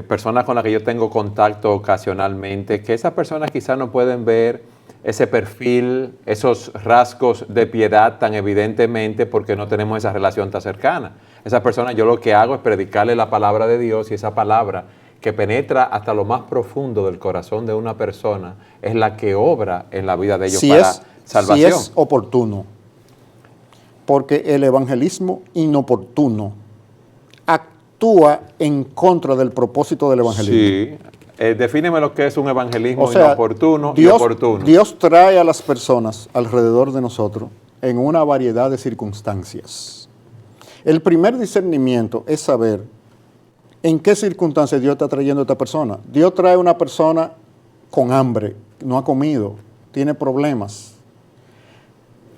[SPEAKER 2] personas con las que yo tengo contacto ocasionalmente, que esas personas quizás no pueden ver ese perfil, esos rasgos de piedad tan evidentemente porque no tenemos esa relación tan cercana. Esas personas, yo lo que hago es predicarle la palabra de Dios, y esa palabra que penetra hasta lo más profundo del corazón de una persona es la que obra en la vida de ellos para salvación.
[SPEAKER 3] Si es oportuno, porque el evangelismo inoportuno actúa en contra del propósito del evangelismo.
[SPEAKER 2] Sí, defíneme lo que es un evangelismo inoportuno y oportuno.
[SPEAKER 3] Dios trae a las personas alrededor de nosotros en una variedad de circunstancias. El primer discernimiento es saber en qué circunstancias Dios está trayendo a esta persona. Dios trae a una persona con hambre, no ha comido, tiene problemas.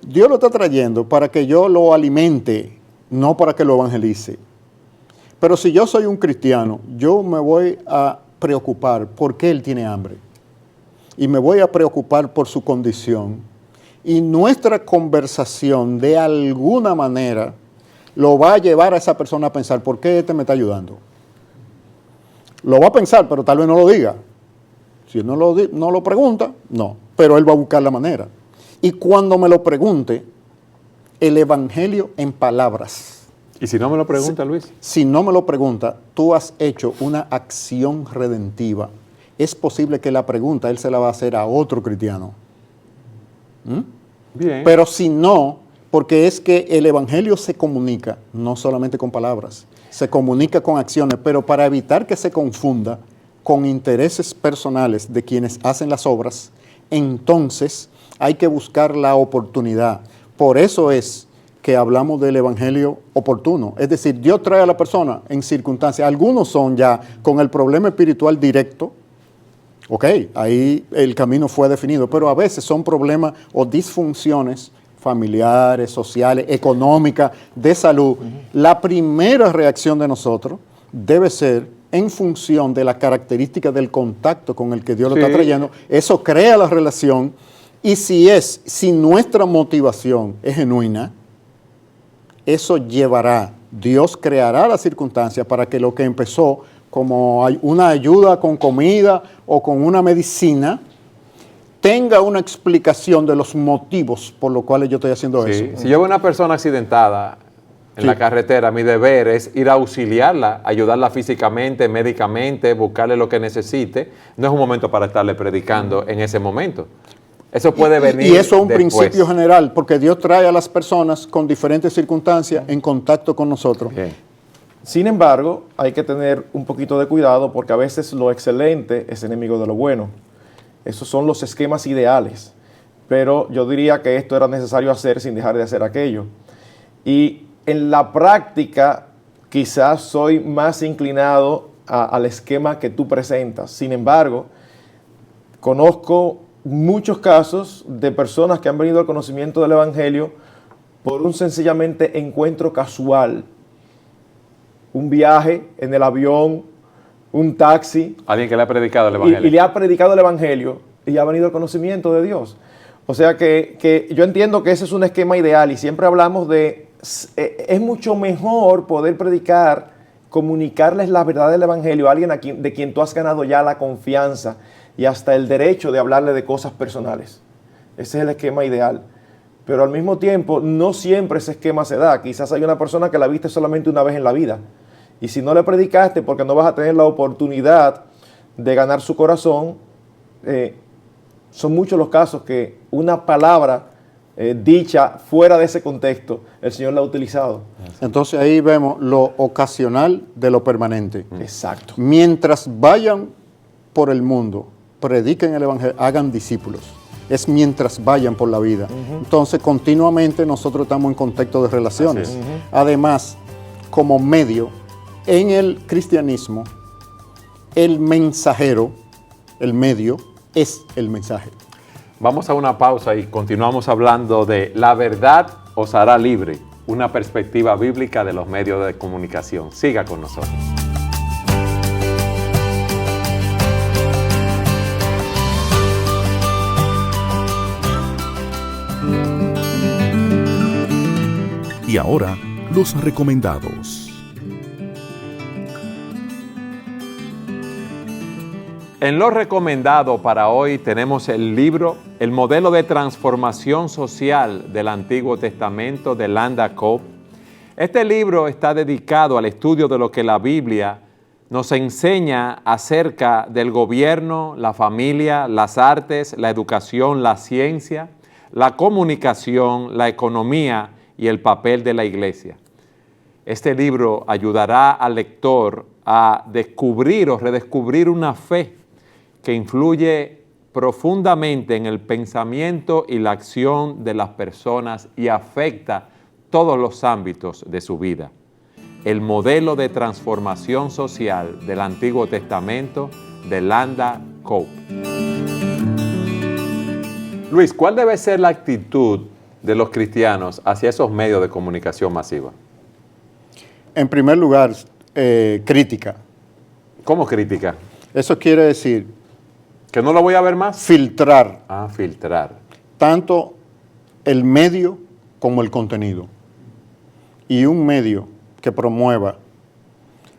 [SPEAKER 3] Dios lo está trayendo para que yo lo alimente, no para que lo evangelice. Pero si yo soy un cristiano, yo me voy a preocupar por qué él tiene hambre. Y me voy a preocupar por su condición. Y nuestra conversación, de alguna manera, lo va a llevar a esa persona a pensar, ¿por qué este me está ayudando? Lo va a pensar, pero tal vez no lo diga. Si no lo pregunta, no. Pero él va a buscar la manera. Y cuando me lo pregunte, el evangelio en palabras.
[SPEAKER 2] ¿Y si no me lo pregunta, Luis?
[SPEAKER 3] Si no me lo pregunta, tú has hecho una acción redentiva. Es posible que la pregunta él se la va a hacer a otro cristiano.
[SPEAKER 2] Bien.
[SPEAKER 3] Pero si no, porque es que el evangelio se comunica, no solamente con palabras, se comunica con acciones, pero para evitar que se confunda con intereses personales de quienes hacen las obras, entonces hay que buscar la oportunidad. Por eso es que hablamos del evangelio oportuno. Es decir, Dios trae a la persona en circunstancias. Algunos son ya con el problema espiritual directo. Ok, ahí el camino fue definido, pero a veces son problemas o disfunciones familiares, sociales, económicas, de salud. La primera reacción de nosotros debe ser en función de las características del contacto con el que Dios lo está trayendo. Eso crea la relación, y si nuestra motivación es genuina, eso llevará, Dios creará las circunstancias para que lo que empezó como una ayuda con comida o con una medicina, tenga una explicación de los motivos por los cuales yo estoy haciendo eso.
[SPEAKER 2] Si yo veo una persona accidentada en la carretera, mi deber es ir a auxiliarla, ayudarla físicamente, médicamente, buscarle lo que necesite. No es un momento para estarle predicando en ese momento. Eso puede venir
[SPEAKER 3] Y eso es un
[SPEAKER 2] después.
[SPEAKER 3] principio general, porque Dios trae a las personas con diferentes circunstancias en contacto con nosotros.
[SPEAKER 2] Bien.
[SPEAKER 4] Sin embargo, hay que tener un poquito de cuidado porque a veces lo excelente es enemigo de lo bueno. Esos son los esquemas ideales. Pero yo diría que esto era necesario hacer sin dejar de hacer aquello. Y en la práctica, quizás soy más inclinado al esquema que tú presentas. Sin embargo, conozco muchos casos de personas que han venido al conocimiento del Evangelio por un sencillamente encuentro casual. Un viaje en el avión, un taxi.
[SPEAKER 2] Alguien que le ha predicado el Evangelio.
[SPEAKER 4] Y le ha predicado el Evangelio y ha venido al conocimiento de Dios. O sea que yo entiendo que ese es un esquema ideal y siempre hablamos de, es mucho mejor poder predicar, comunicarles la verdad del Evangelio a alguien de quien tú has ganado ya la confianza y hasta el derecho de hablarle de cosas personales. Ese es el esquema ideal. Pero al mismo tiempo, no siempre ese esquema se da. Quizás hay una persona que la viste solamente una vez en la vida. Y si no le predicaste porque no vas a tener la oportunidad de ganar su corazón, son muchos los casos que una palabra dicha fuera de ese contexto, el Señor la ha utilizado.
[SPEAKER 3] Entonces ahí vemos lo ocasional de lo permanente.
[SPEAKER 4] Exacto.
[SPEAKER 3] Mientras vayan por el mundo, prediquen el Evangelio, hagan discípulos. Es mientras vayan por la vida. Entonces continuamente nosotros estamos en contexto de relaciones. Además, como medio, en el cristianismo, el mensajero, el medio, es el mensaje.
[SPEAKER 2] Vamos a una pausa y continuamos hablando de la verdad os hará libre, una perspectiva bíblica de los medios de comunicación. Siga con nosotros.
[SPEAKER 1] Y ahora, los recomendados.
[SPEAKER 2] En lo recomendado para hoy tenemos el libro El modelo de transformación social del Antiguo Testamento de Landa Cope. Este libro está dedicado al estudio de lo que la Biblia nos enseña acerca del gobierno, la familia, las artes, la educación, la ciencia, la comunicación, la economía y el papel de la iglesia. Este libro ayudará al lector a descubrir o redescubrir una fe que influye profundamente en el pensamiento y la acción de las personas y afecta todos los ámbitos de su vida. El modelo de transformación social del Antiguo Testamento de Landa Cope. Luis, ¿cuál debe ser la actitud de los cristianos hacia esos medios de comunicación masiva?
[SPEAKER 3] En primer lugar, crítica.
[SPEAKER 2] ¿Cómo crítica?
[SPEAKER 3] Eso quiere decir
[SPEAKER 2] ¿Que no lo voy a ver más?
[SPEAKER 3] filtrar
[SPEAKER 2] Filtrar.
[SPEAKER 3] tanto el medio como el contenido. Y un medio que promueva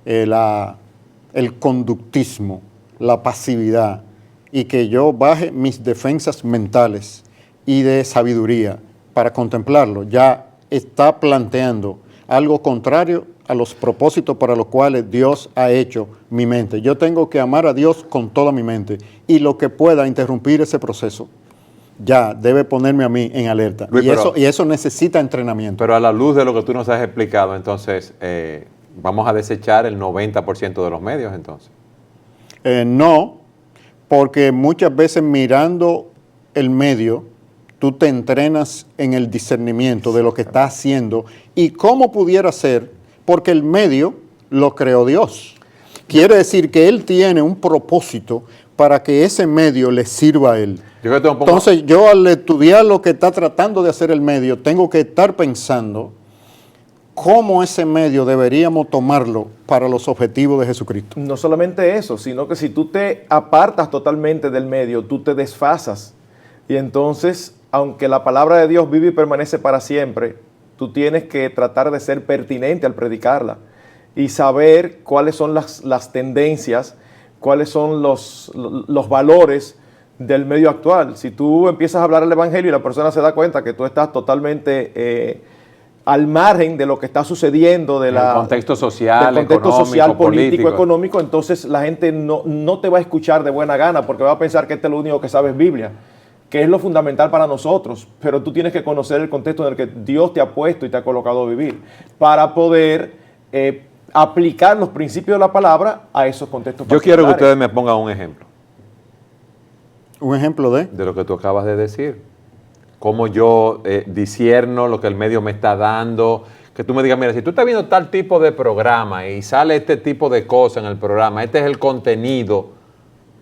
[SPEAKER 3] el conductismo, la pasividad, y que yo baje mis defensas mentales y de sabiduría para contemplarlo, ya está planteando algo contrario a los propósitos para los cuales Dios ha hecho mi mente. Yo tengo que amar a Dios con toda mi mente, y lo que pueda interrumpir ese proceso ya debe ponerme a mí en alerta.
[SPEAKER 2] Luis,
[SPEAKER 3] Y eso necesita entrenamiento.
[SPEAKER 2] Pero a la luz de lo que tú nos has explicado, entonces, ¿vamos a desechar el 90% de los medios entonces?
[SPEAKER 3] No, porque muchas veces mirando el medio, tú te entrenas en el discernimiento de lo que está haciendo y cómo pudiera ser, porque el medio lo creó Dios. Quiere decir que Él tiene un propósito para que ese medio le sirva a Él. Entonces, yo al estudiar lo que está tratando de hacer el medio, tengo que estar pensando cómo ese medio deberíamos tomarlo para los objetivos de Jesucristo.
[SPEAKER 4] No solamente eso, sino que si tú te apartas totalmente del medio, tú te desfasas. Y entonces, aunque la palabra de Dios vive y permanece para siempre, tú tienes que tratar de ser pertinente al predicarla y saber cuáles son las tendencias, cuáles son los valores del medio actual. Si tú empiezas a hablar el evangelio y la persona se da cuenta que tú estás totalmente al margen de lo que está sucediendo, del
[SPEAKER 2] contexto social,
[SPEAKER 4] político, económico, entonces la gente no te va a escuchar de buena gana porque va a pensar que este es lo único que sabe es Biblia, que es lo fundamental para nosotros, pero tú tienes que conocer el contexto en el que Dios te ha puesto y te ha colocado a vivir para poder aplicar los principios de la palabra a esos contextos
[SPEAKER 2] particulares. Yo quiero que ustedes me pongan un ejemplo.
[SPEAKER 3] ¿Un ejemplo de?
[SPEAKER 2] De lo que tú acabas de decir. Cómo yo discierno lo que el medio me está dando. Que tú me digas, mira, si tú estás viendo tal tipo de programa y sale este tipo de cosas en el programa, este es el contenido,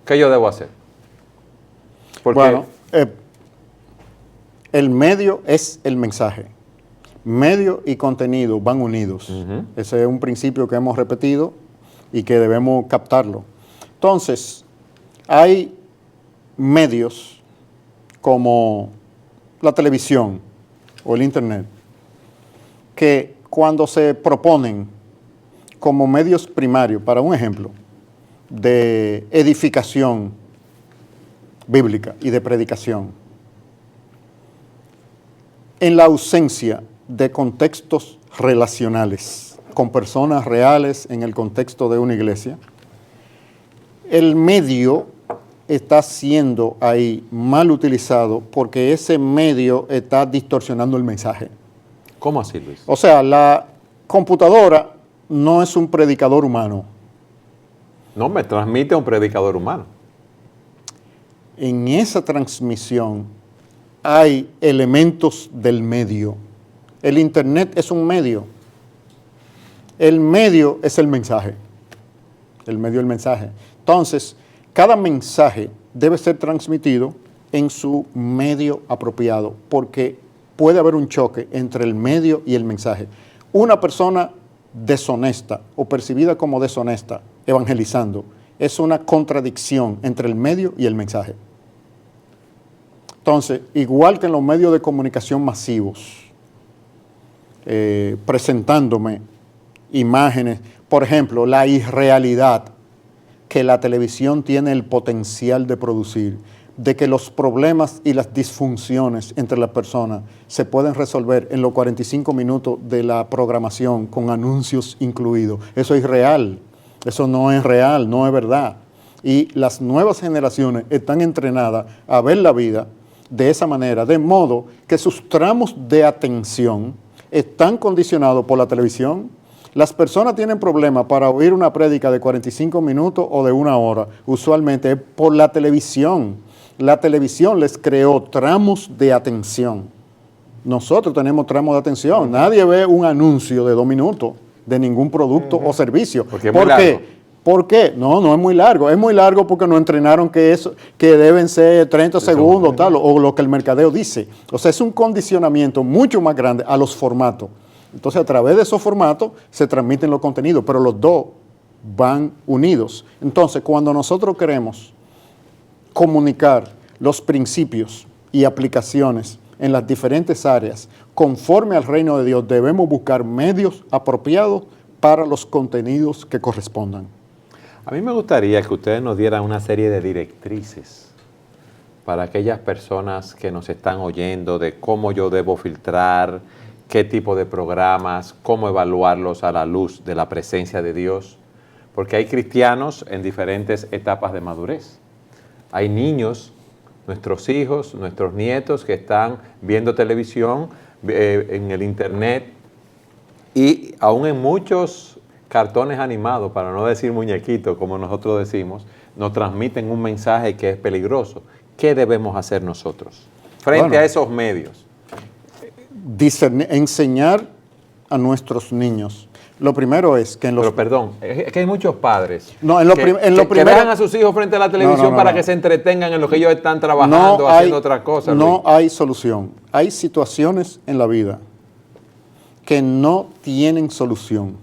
[SPEAKER 2] ¿qué yo debo hacer? Porque
[SPEAKER 3] bueno, el medio es el mensaje. Medio y contenido van unidos. Ese es un principio que hemos repetido y que debemos captarlo. Entonces, hay medios como la televisión o el internet que cuando se proponen como medios primarios, para un ejemplo, de edificación bíblica y de predicación, en la ausencia de contextos relacionales con personas reales en el contexto de una iglesia, el medio está siendo ahí mal utilizado porque ese medio está distorsionando el mensaje.
[SPEAKER 2] ¿Cómo así, Luis?
[SPEAKER 3] O sea, la computadora no es un predicador humano.
[SPEAKER 2] No, me transmite un predicador humano.
[SPEAKER 3] En esa transmisión hay elementos del medio. El internet es un medio. El medio es el mensaje. El medio es el mensaje. Entonces, cada mensaje debe ser transmitido en su medio apropiado, porque puede haber un choque entre el medio y el mensaje. Una persona deshonesta o percibida como deshonesta evangelizando es una contradicción entre el medio y el mensaje. Entonces, igual que en los medios de comunicación masivos, presentándome imágenes, por ejemplo, la irrealidad que la televisión tiene el potencial de producir, de que los problemas y las disfunciones entre las personas se pueden resolver en los 45 minutos de la programación con anuncios incluidos. Eso es irreal, eso no es real, no es verdad. Y las nuevas generaciones están entrenadas a ver la vida de esa manera, de modo que sus tramos de atención están condicionados por la televisión. Las personas tienen problemas para oír una prédica de 45 minutos o de 1 hora, usualmente es por la televisión. La televisión les creó tramos de atención. Nosotros tenemos tramos de atención. Nadie ve un anuncio de 2 minutos de ningún producto o servicio.
[SPEAKER 2] Porque es muy largo.
[SPEAKER 3] ¿Por qué? No, no es muy largo. Es muy largo porque no entrenaron que deben ser 30 segundos, tal, o lo que el mercadeo dice. O sea, es un condicionamiento mucho más grande a los formatos. Entonces, a través de esos formatos se transmiten los contenidos, pero los dos van unidos. Entonces, cuando nosotros queremos comunicar los principios y aplicaciones en las diferentes áreas conforme al reino de Dios, debemos buscar medios apropiados para los contenidos que correspondan.
[SPEAKER 2] A mí me gustaría que ustedes nos dieran una serie de directrices para aquellas personas que nos están oyendo de cómo yo debo filtrar, qué tipo de programas, cómo evaluarlos a la luz de la presencia de Dios, porque hay cristianos en diferentes etapas de madurez. Hay niños, nuestros hijos, nuestros nietos que están viendo televisión, en el internet y aún en muchos cartones animados, para no decir muñequitos como nosotros decimos, nos transmiten un mensaje que es peligroso. ¿Qué debemos hacer nosotros frente a esos medios?
[SPEAKER 3] Enseñar a nuestros niños. Lo primero es que en los...
[SPEAKER 2] Pero perdón, es que hay muchos padres
[SPEAKER 3] que
[SPEAKER 2] dejan a sus hijos frente a la televisión para que se entretengan en lo que ellos están trabajando, haciendo otra cosa.
[SPEAKER 3] No hay solución. Hay situaciones en la vida que no tienen solución.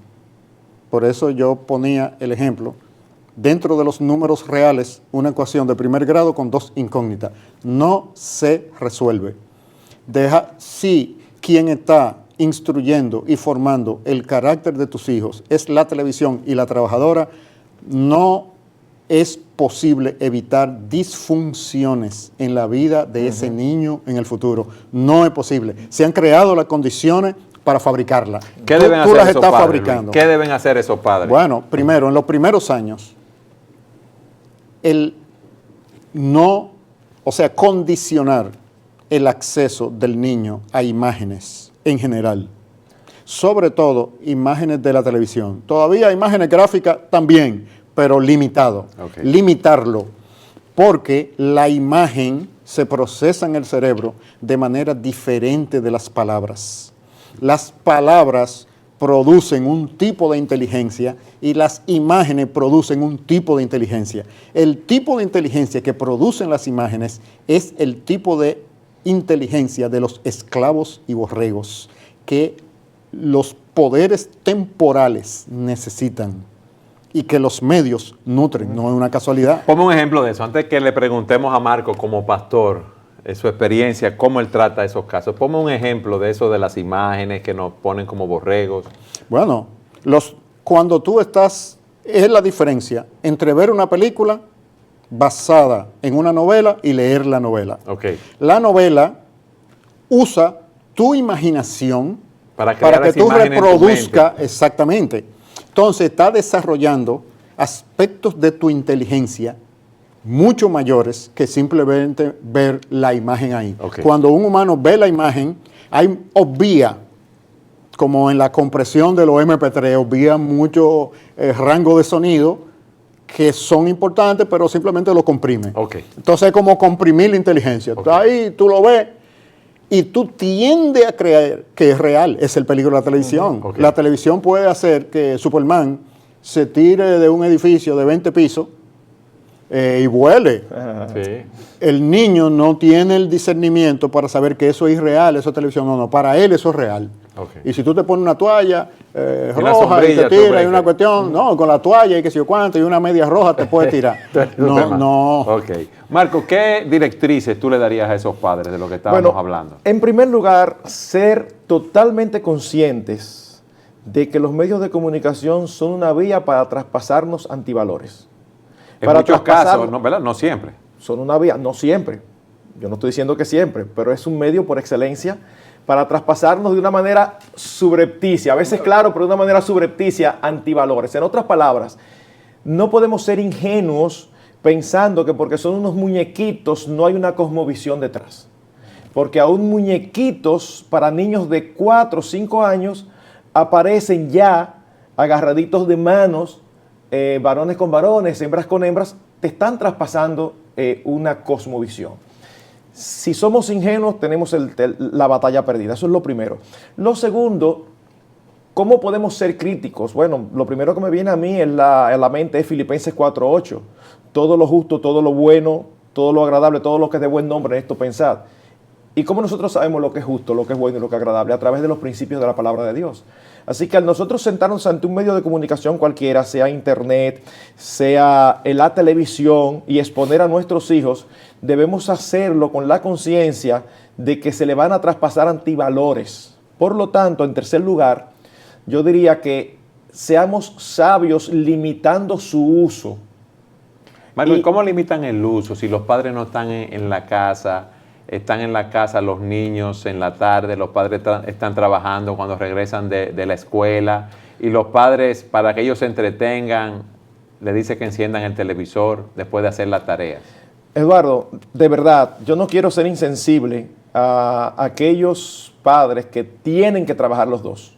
[SPEAKER 3] Por eso yo ponía el ejemplo, dentro de los números reales, una ecuación de primer grado con dos incógnitas. No se resuelve. Si quien está instruyendo y formando el carácter de tus hijos es la televisión y la trabajadora, no es posible evitar disfunciones en la vida de ese niño en el futuro. No es posible. Se han creado las condiciones para fabricarla.
[SPEAKER 2] ¿Qué deben hacer esos padres, fabricando? ¿Qué deben hacer esos padres?
[SPEAKER 3] Bueno, primero, en los primeros años, condicionar el acceso del niño a imágenes en general, sobre todo imágenes de la televisión. Todavía imágenes gráficas también, pero limitado. Okay. Limitarlo, porque la imagen se procesa en el cerebro de manera diferente de las palabras. Las palabras producen un tipo de inteligencia y las imágenes producen un tipo de inteligencia. El tipo de inteligencia que producen las imágenes es el tipo de inteligencia de los esclavos y borregos que los poderes temporales necesitan y que los medios nutren, no es una casualidad.
[SPEAKER 2] Ponme un ejemplo de eso, antes que le preguntemos a Marco como pastor, su experiencia, cómo él trata esos casos. Ponme un ejemplo de eso de las imágenes que nos ponen como borregos.
[SPEAKER 3] Bueno, cuando tú estás, es la diferencia entre ver una película basada en una novela y leer la novela.
[SPEAKER 2] Okay.
[SPEAKER 3] La novela usa tu imaginación para que tú reproduzcas exactamente. Entonces está desarrollando aspectos de tu inteligencia mucho mayores que simplemente ver la imagen ahí.
[SPEAKER 2] Okay.
[SPEAKER 3] Cuando un humano ve la imagen, obvia, como en la compresión de los MP3, obvia mucho rango de sonido que son importantes, pero simplemente lo comprime.
[SPEAKER 2] Okay.
[SPEAKER 3] Entonces es como comprimir la inteligencia. Okay. Ahí tú lo ves y tú tiendes a creer que es real. Es el peligro de la televisión.
[SPEAKER 2] Okay.
[SPEAKER 3] La televisión puede hacer que Superman se tire de un edificio de 20 pisos y vuele.
[SPEAKER 2] Sí.
[SPEAKER 3] El niño no tiene el discernimiento para saber que eso es irreal, eso es televisión. No, para él eso es real.
[SPEAKER 2] Okay.
[SPEAKER 3] Y si tú te pones una toalla roja y te tiras y una cuestión, no, con la toalla y que sé yo cuánto y una media roja te puede tirar. No.
[SPEAKER 2] Ok. Marco, ¿qué directrices tú le darías a esos padres de lo que estábamos hablando?
[SPEAKER 4] En primer lugar, ser totalmente conscientes de que los medios de comunicación son una vía para traspasarnos antivalores.
[SPEAKER 2] En muchos casos, ¿no? ¿Verdad? No siempre.
[SPEAKER 4] Son una vía, no siempre. Yo no estoy diciendo que siempre, pero es un medio por excelencia para traspasarnos de una manera subrepticia, a veces claro, pero de una manera subrepticia, antivalores. En otras palabras, no podemos ser ingenuos pensando que porque son unos muñequitos no hay una cosmovisión detrás. Porque aún muñequitos para niños de 4 o 5 años aparecen ya agarraditos de manos, varones con varones, hembras con hembras, te están traspasando una cosmovisión. Si somos ingenuos, tenemos la batalla perdida. Eso es lo primero. Lo segundo, ¿Cómo podemos ser críticos? Bueno, lo primero que me viene a mí a la mente es Filipenses 4:8. Todo lo justo, todo lo bueno, todo lo agradable, todo lo que es de buen nombre, en esto pensad. ¿Y cómo nosotros sabemos lo que es justo, lo que es bueno y lo que es agradable? A través de los principios de la palabra de Dios. Así que al nosotros sentarnos ante un medio de comunicación cualquiera, sea internet, sea la televisión, y exponer a nuestros hijos, debemos hacerlo con la conciencia de que se le van a traspasar antivalores. Por lo tanto, en tercer lugar, yo diría que seamos sabios limitando su uso.
[SPEAKER 2] Manuel, ¿cómo limitan el uso si los padres no están en la casa? Están en la casa los niños en la tarde, los padres están trabajando cuando regresan de la escuela, y los padres, para que ellos se entretengan, le dicen que enciendan el televisor después de hacer la tarea.
[SPEAKER 4] Eduardo, de verdad, yo no quiero ser insensible a aquellos padres que tienen que trabajar los dos.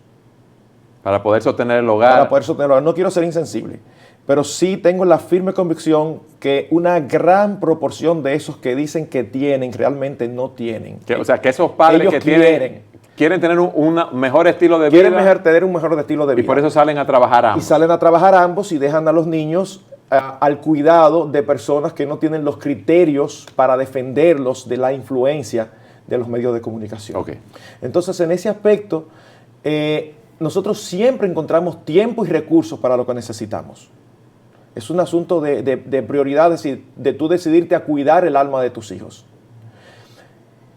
[SPEAKER 2] Para poder sostener el hogar.
[SPEAKER 4] Para poder sostener el hogar. No quiero ser insensible, pero sí tengo la firme convicción que una gran proporción de esos que dicen que tienen, realmente no tienen.
[SPEAKER 2] O sea, que esos padres
[SPEAKER 4] ellos
[SPEAKER 2] que quieren tener un mejor estilo de vida.
[SPEAKER 4] Quieren tener un mejor estilo de vida.
[SPEAKER 2] Y por eso salen a trabajar ambos.
[SPEAKER 4] Y salen a trabajar ambos y dejan a los niños al cuidado de personas que no tienen los criterios para defenderlos de la influencia de los medios de comunicación.
[SPEAKER 2] Okay.
[SPEAKER 4] Entonces, en ese aspecto, nosotros siempre encontramos tiempo y recursos para lo que necesitamos. Es un asunto de prioridad, de tú decidirte a cuidar el alma de tus hijos.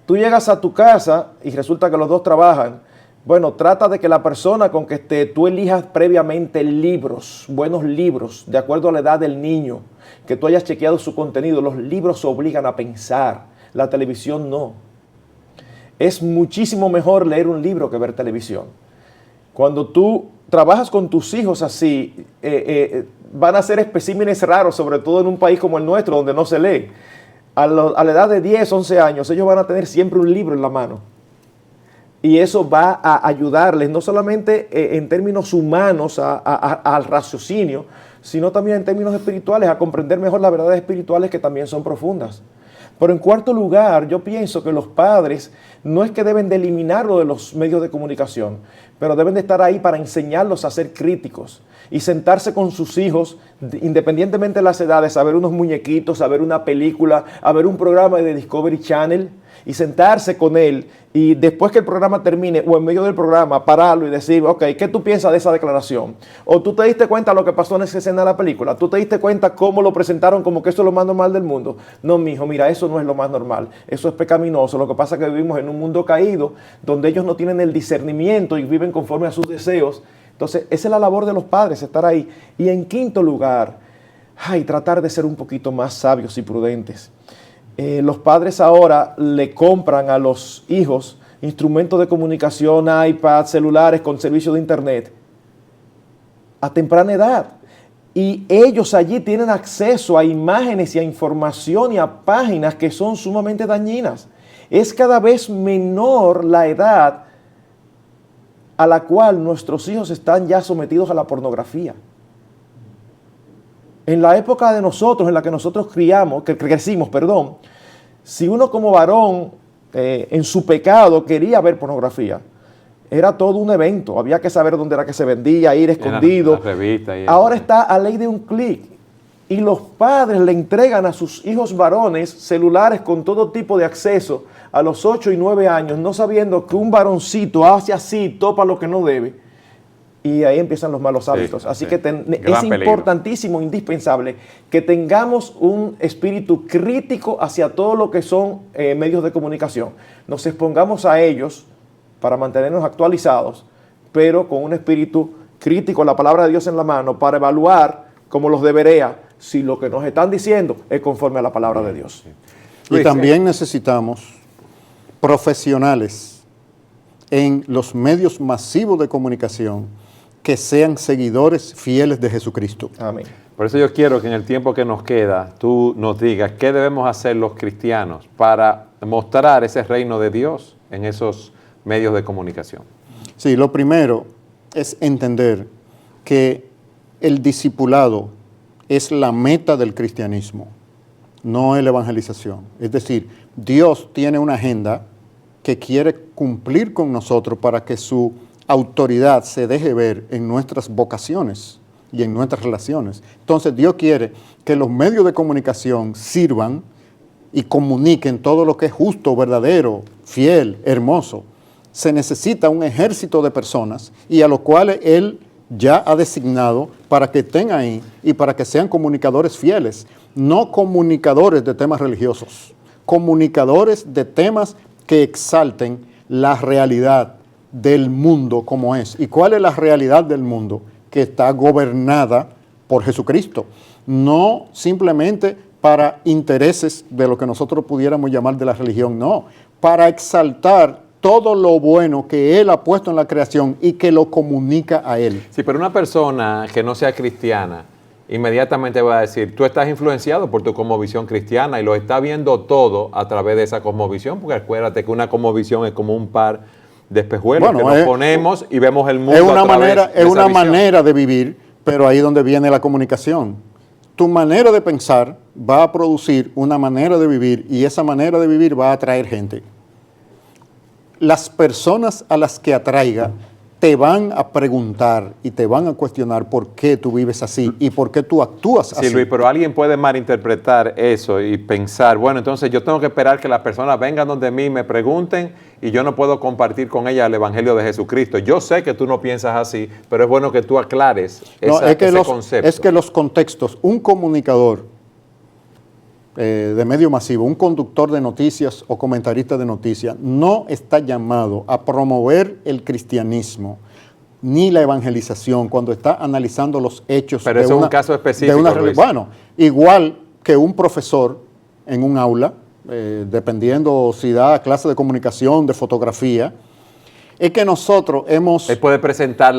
[SPEAKER 4] Tú llegas a tu casa y resulta que los dos trabajan. Bueno, trata de que la persona con que tú elijas previamente libros, buenos libros, de acuerdo a la edad del niño, que tú hayas chequeado su contenido. Los libros obligan a pensar, la televisión no. Es muchísimo mejor leer un libro que ver televisión. Cuando tú trabajas con tus hijos así, van a ser especímenes raros, sobre todo en un país como el nuestro, donde no se lee. A la edad de 10, 11 años, ellos van a tener siempre un libro en la mano. Y eso va a ayudarles, no solamente en términos humanos al raciocinio, sino también en términos espirituales, a comprender mejor las verdades espirituales, que también son profundas. Pero en cuarto lugar, yo pienso que los padres no es que deben de eliminarlo de los medios de comunicación, pero deben de estar ahí para enseñarlos a ser críticos y sentarse con sus hijos, independientemente de las edades, a ver unos muñequitos, a ver una película, a ver un programa de Discovery Channel, y sentarse con él, y después que el programa termine o en medio del programa pararlo y decir, ok, ¿qué tú piensas de esa declaración? O tú te diste cuenta de lo que pasó en esa escena de la película, tú te diste cuenta cómo lo presentaron como que eso es lo más normal del mundo. No, mijo, mira, eso no es lo más normal, eso es pecaminoso. Lo que pasa es que vivimos en un mundo caído donde ellos no tienen el discernimiento y viven conforme a sus deseos. Entonces, esa es la labor de los padres, estar ahí. Y en quinto lugar, tratar de ser un poquito más sabios y prudentes. Los padres ahora le compran a los hijos instrumentos de comunicación, iPads, celulares con servicio de internet a temprana edad. Y ellos allí tienen acceso a imágenes y a información y a páginas que son sumamente dañinas. Es cada vez menor la edad a la cual nuestros hijos están ya sometidos a la pornografía. En la época de nosotros, en la que nosotros crecimos, si uno como varón en su pecado quería ver pornografía, era todo un evento, había que saber dónde era que se vendía, ir escondido. Ahora está a ley de un clic, y los padres le entregan a sus hijos varones celulares con todo tipo de acceso a los 8 y 9 años, no sabiendo que un varoncito hace así, topa lo que no debe. Y ahí empiezan los malos hábitos. Así que es importantísimo, indispensable, que tengamos un espíritu crítico hacia todo lo que son medios de comunicación. Nos expongamos a ellos para mantenernos actualizados, pero con un espíritu crítico, la palabra de Dios en la mano, para evaluar como los debería, si lo que nos están diciendo es conforme a la palabra de Dios.
[SPEAKER 3] Y también necesitamos profesionales en los medios masivos de comunicación que sean seguidores fieles de Jesucristo.
[SPEAKER 4] Amén.
[SPEAKER 2] Por eso yo quiero que en el tiempo que nos queda, tú nos digas qué debemos hacer los cristianos para mostrar ese reino de Dios en esos medios de comunicación.
[SPEAKER 3] Sí, lo primero es entender que el discipulado es la meta del cristianismo, no es la evangelización. Es decir, Dios tiene una agenda que quiere cumplir con nosotros para que su autoridad se deje ver en nuestras vocaciones y en nuestras relaciones. Entonces Dios quiere que los medios de comunicación sirvan y comuniquen todo lo que es justo, verdadero, fiel, hermoso. Se necesita un ejército de personas y a los cuales Él ya ha designado para que estén ahí y para que sean comunicadores fieles, no comunicadores de temas religiosos, comunicadores de temas que exalten la realidad del mundo como es. ¿Y cuál es la realidad del mundo? Que está gobernada por Jesucristo, no simplemente para intereses de lo que nosotros pudiéramos llamar de la religión, no, para exaltar todo lo bueno que Él ha puesto en la creación y que lo comunica a Él.
[SPEAKER 2] Sí, pero una persona que no sea cristiana, inmediatamente va a decir, tú estás influenciado por tu cosmovisión cristiana y lo está viendo todo a través de esa cosmovisión, porque acuérdate que una cosmovisión es como un par de espejuelos que nos ponemos y vemos el mundo
[SPEAKER 3] es una
[SPEAKER 2] a través
[SPEAKER 3] manera,
[SPEAKER 2] de
[SPEAKER 3] es
[SPEAKER 2] esa
[SPEAKER 3] una
[SPEAKER 2] visión.
[SPEAKER 3] manera de vivir, pero ahí es donde viene la comunicación. Tu manera de pensar va a producir una manera de vivir y esa manera de vivir va a atraer gente. Las personas a las que atraiga te van a preguntar y te van a cuestionar por qué tú vives así y por qué tú actúas así.
[SPEAKER 2] Sí, Luis, pero alguien puede malinterpretar eso y pensar, bueno, entonces yo tengo que esperar que las personas vengan donde mí, me pregunten y yo no puedo compartir con ellas el Evangelio de Jesucristo. Yo sé que tú no piensas así, pero es bueno que tú aclares ese concepto.
[SPEAKER 3] Es que los contextos, un comunicador de medio masivo, un conductor de noticias o comentarista de noticias, no está llamado a promover el cristianismo ni la evangelización cuando está analizando los hechos.
[SPEAKER 2] Pero eso es un caso específico, Luis.
[SPEAKER 3] Bueno, igual que un profesor en un aula, dependiendo si da clase de comunicación, de fotografía, es que nosotros
[SPEAKER 2] Él puede presentar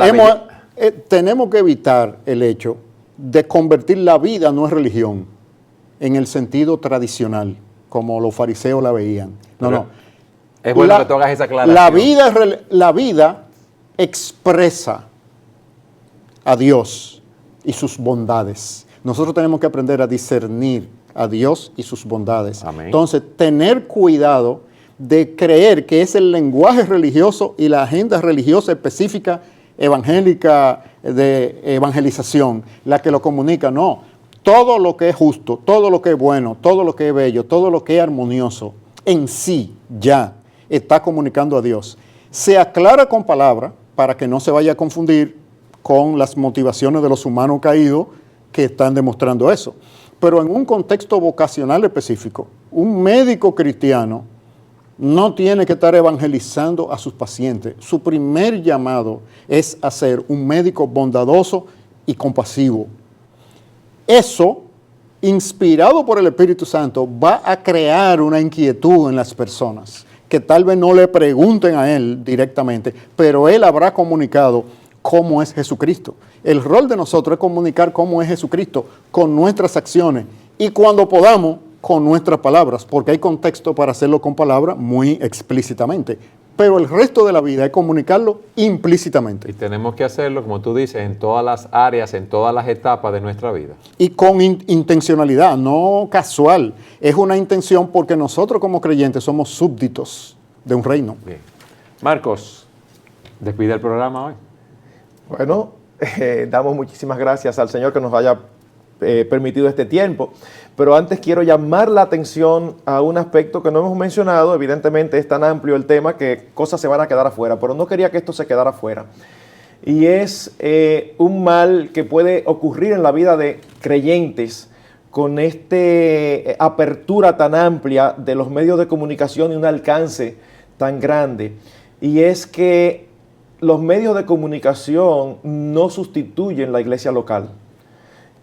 [SPEAKER 3] tenemos que evitar el hecho de convertir la vida, no es religión, en el sentido tradicional, como los fariseos la veían. No.
[SPEAKER 2] Es bueno que tú hagas esa aclaración.
[SPEAKER 3] La vida expresa a Dios y sus bondades. Nosotros tenemos que aprender a discernir a Dios y sus bondades.
[SPEAKER 2] Amén.
[SPEAKER 3] Entonces, tener cuidado de creer que es el lenguaje religioso y la agenda religiosa específica evangélica de evangelización la que lo comunica. No. Todo lo que es justo, todo lo que es bueno, todo lo que es bello, todo lo que es armonioso, en sí ya está comunicando a Dios. Se aclara con palabra para que no se vaya a confundir con las motivaciones de los humanos caídos que están demostrando eso. Pero en un contexto vocacional específico, un médico cristiano no tiene que estar evangelizando a sus pacientes. Su primer llamado es a ser un médico bondadoso y compasivo. Eso, inspirado por el Espíritu Santo, va a crear una inquietud en las personas que tal vez no le pregunten a Él directamente, pero Él habrá comunicado cómo es Jesucristo. El rol de nosotros es comunicar cómo es Jesucristo con nuestras acciones y cuando podamos con nuestras palabras, porque hay contexto para hacerlo con palabras muy explícitamente. Pero el resto de la vida es comunicarlo implícitamente.
[SPEAKER 2] Y tenemos que hacerlo, como tú dices, en todas las áreas, en todas las etapas de nuestra vida.
[SPEAKER 3] Y con intencionalidad, no casual. Es una intención porque nosotros como creyentes somos súbditos de un reino.
[SPEAKER 2] Bien. Marcos, despide el programa hoy.
[SPEAKER 4] Bueno, damos muchísimas gracias al Señor que nos haya permitido este tiempo. Pero antes quiero llamar la atención a un aspecto que no hemos mencionado. Evidentemente es tan amplio el tema que cosas se van a quedar afuera, pero no quería que esto se quedara afuera. Y es un mal que puede ocurrir en la vida de creyentes con esta apertura tan amplia de los medios de comunicación y un alcance tan grande. Y es que los medios de comunicación no sustituyen la iglesia local.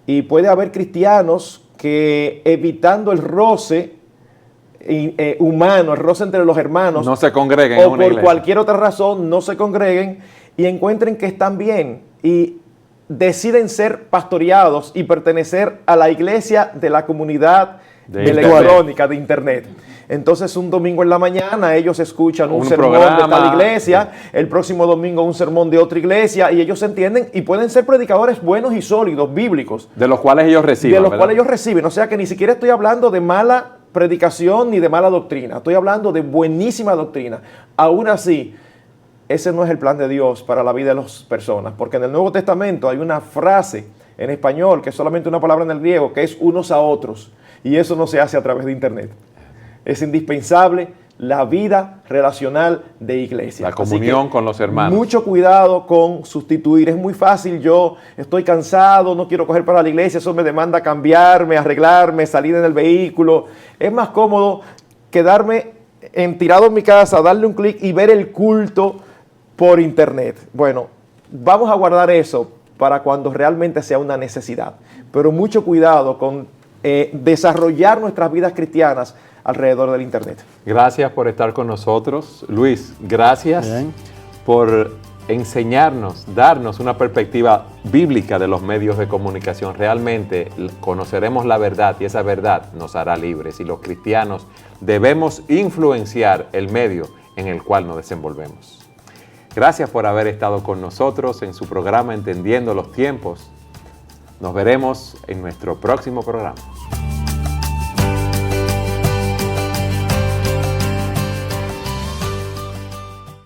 [SPEAKER 4] Y puede haber cristianos que evitando el roce humano, el roce entre los hermanos,
[SPEAKER 2] no se congreguen
[SPEAKER 4] o
[SPEAKER 2] en una
[SPEAKER 4] por
[SPEAKER 2] iglesia.
[SPEAKER 4] cualquier otra razón no se congreguen y encuentren que están bien y deciden ser pastoreados y pertenecer a la iglesia de la comunidad de electrónica, de internet. Entonces un domingo en la mañana ellos escuchan un sermón de tal iglesia, el próximo domingo un sermón de otra iglesia y ellos entienden y pueden ser predicadores buenos y sólidos, bíblicos.
[SPEAKER 2] De los cuales ellos reciben.
[SPEAKER 4] De los cuales ellos reciben. O sea que ni siquiera estoy hablando de mala predicación ni de mala doctrina. Estoy hablando de buenísima doctrina. Aún así, ese no es el plan de Dios para la vida de las personas, porque en el Nuevo Testamento hay una frase en español, que es solamente una palabra en el griego, que es unos a otros, y eso no se hace a través de internet. Es indispensable la vida relacional de iglesia.
[SPEAKER 2] La comunión con los hermanos.
[SPEAKER 4] Mucho cuidado con sustituir. Es muy fácil, yo estoy cansado, no quiero coger para la iglesia, eso me demanda cambiarme, arreglarme, salir en el vehículo. Es más cómodo quedarme tirado en mi casa, darle un clic y ver el culto por internet. Bueno, vamos a guardar eso para cuando realmente sea una necesidad. Pero mucho cuidado con desarrollar nuestras vidas cristianas alrededor del internet.
[SPEAKER 2] Gracias por estar con nosotros. Luis, gracias por enseñarnos, darnos una perspectiva bíblica de los medios de comunicación. Realmente conoceremos la verdad y esa verdad nos hará libres, y los cristianos debemos influenciar el medio en el cual nos desenvolvemos. Gracias por haber estado con nosotros en su programa Entendiendo los Tiempos. Nos veremos en nuestro próximo programa.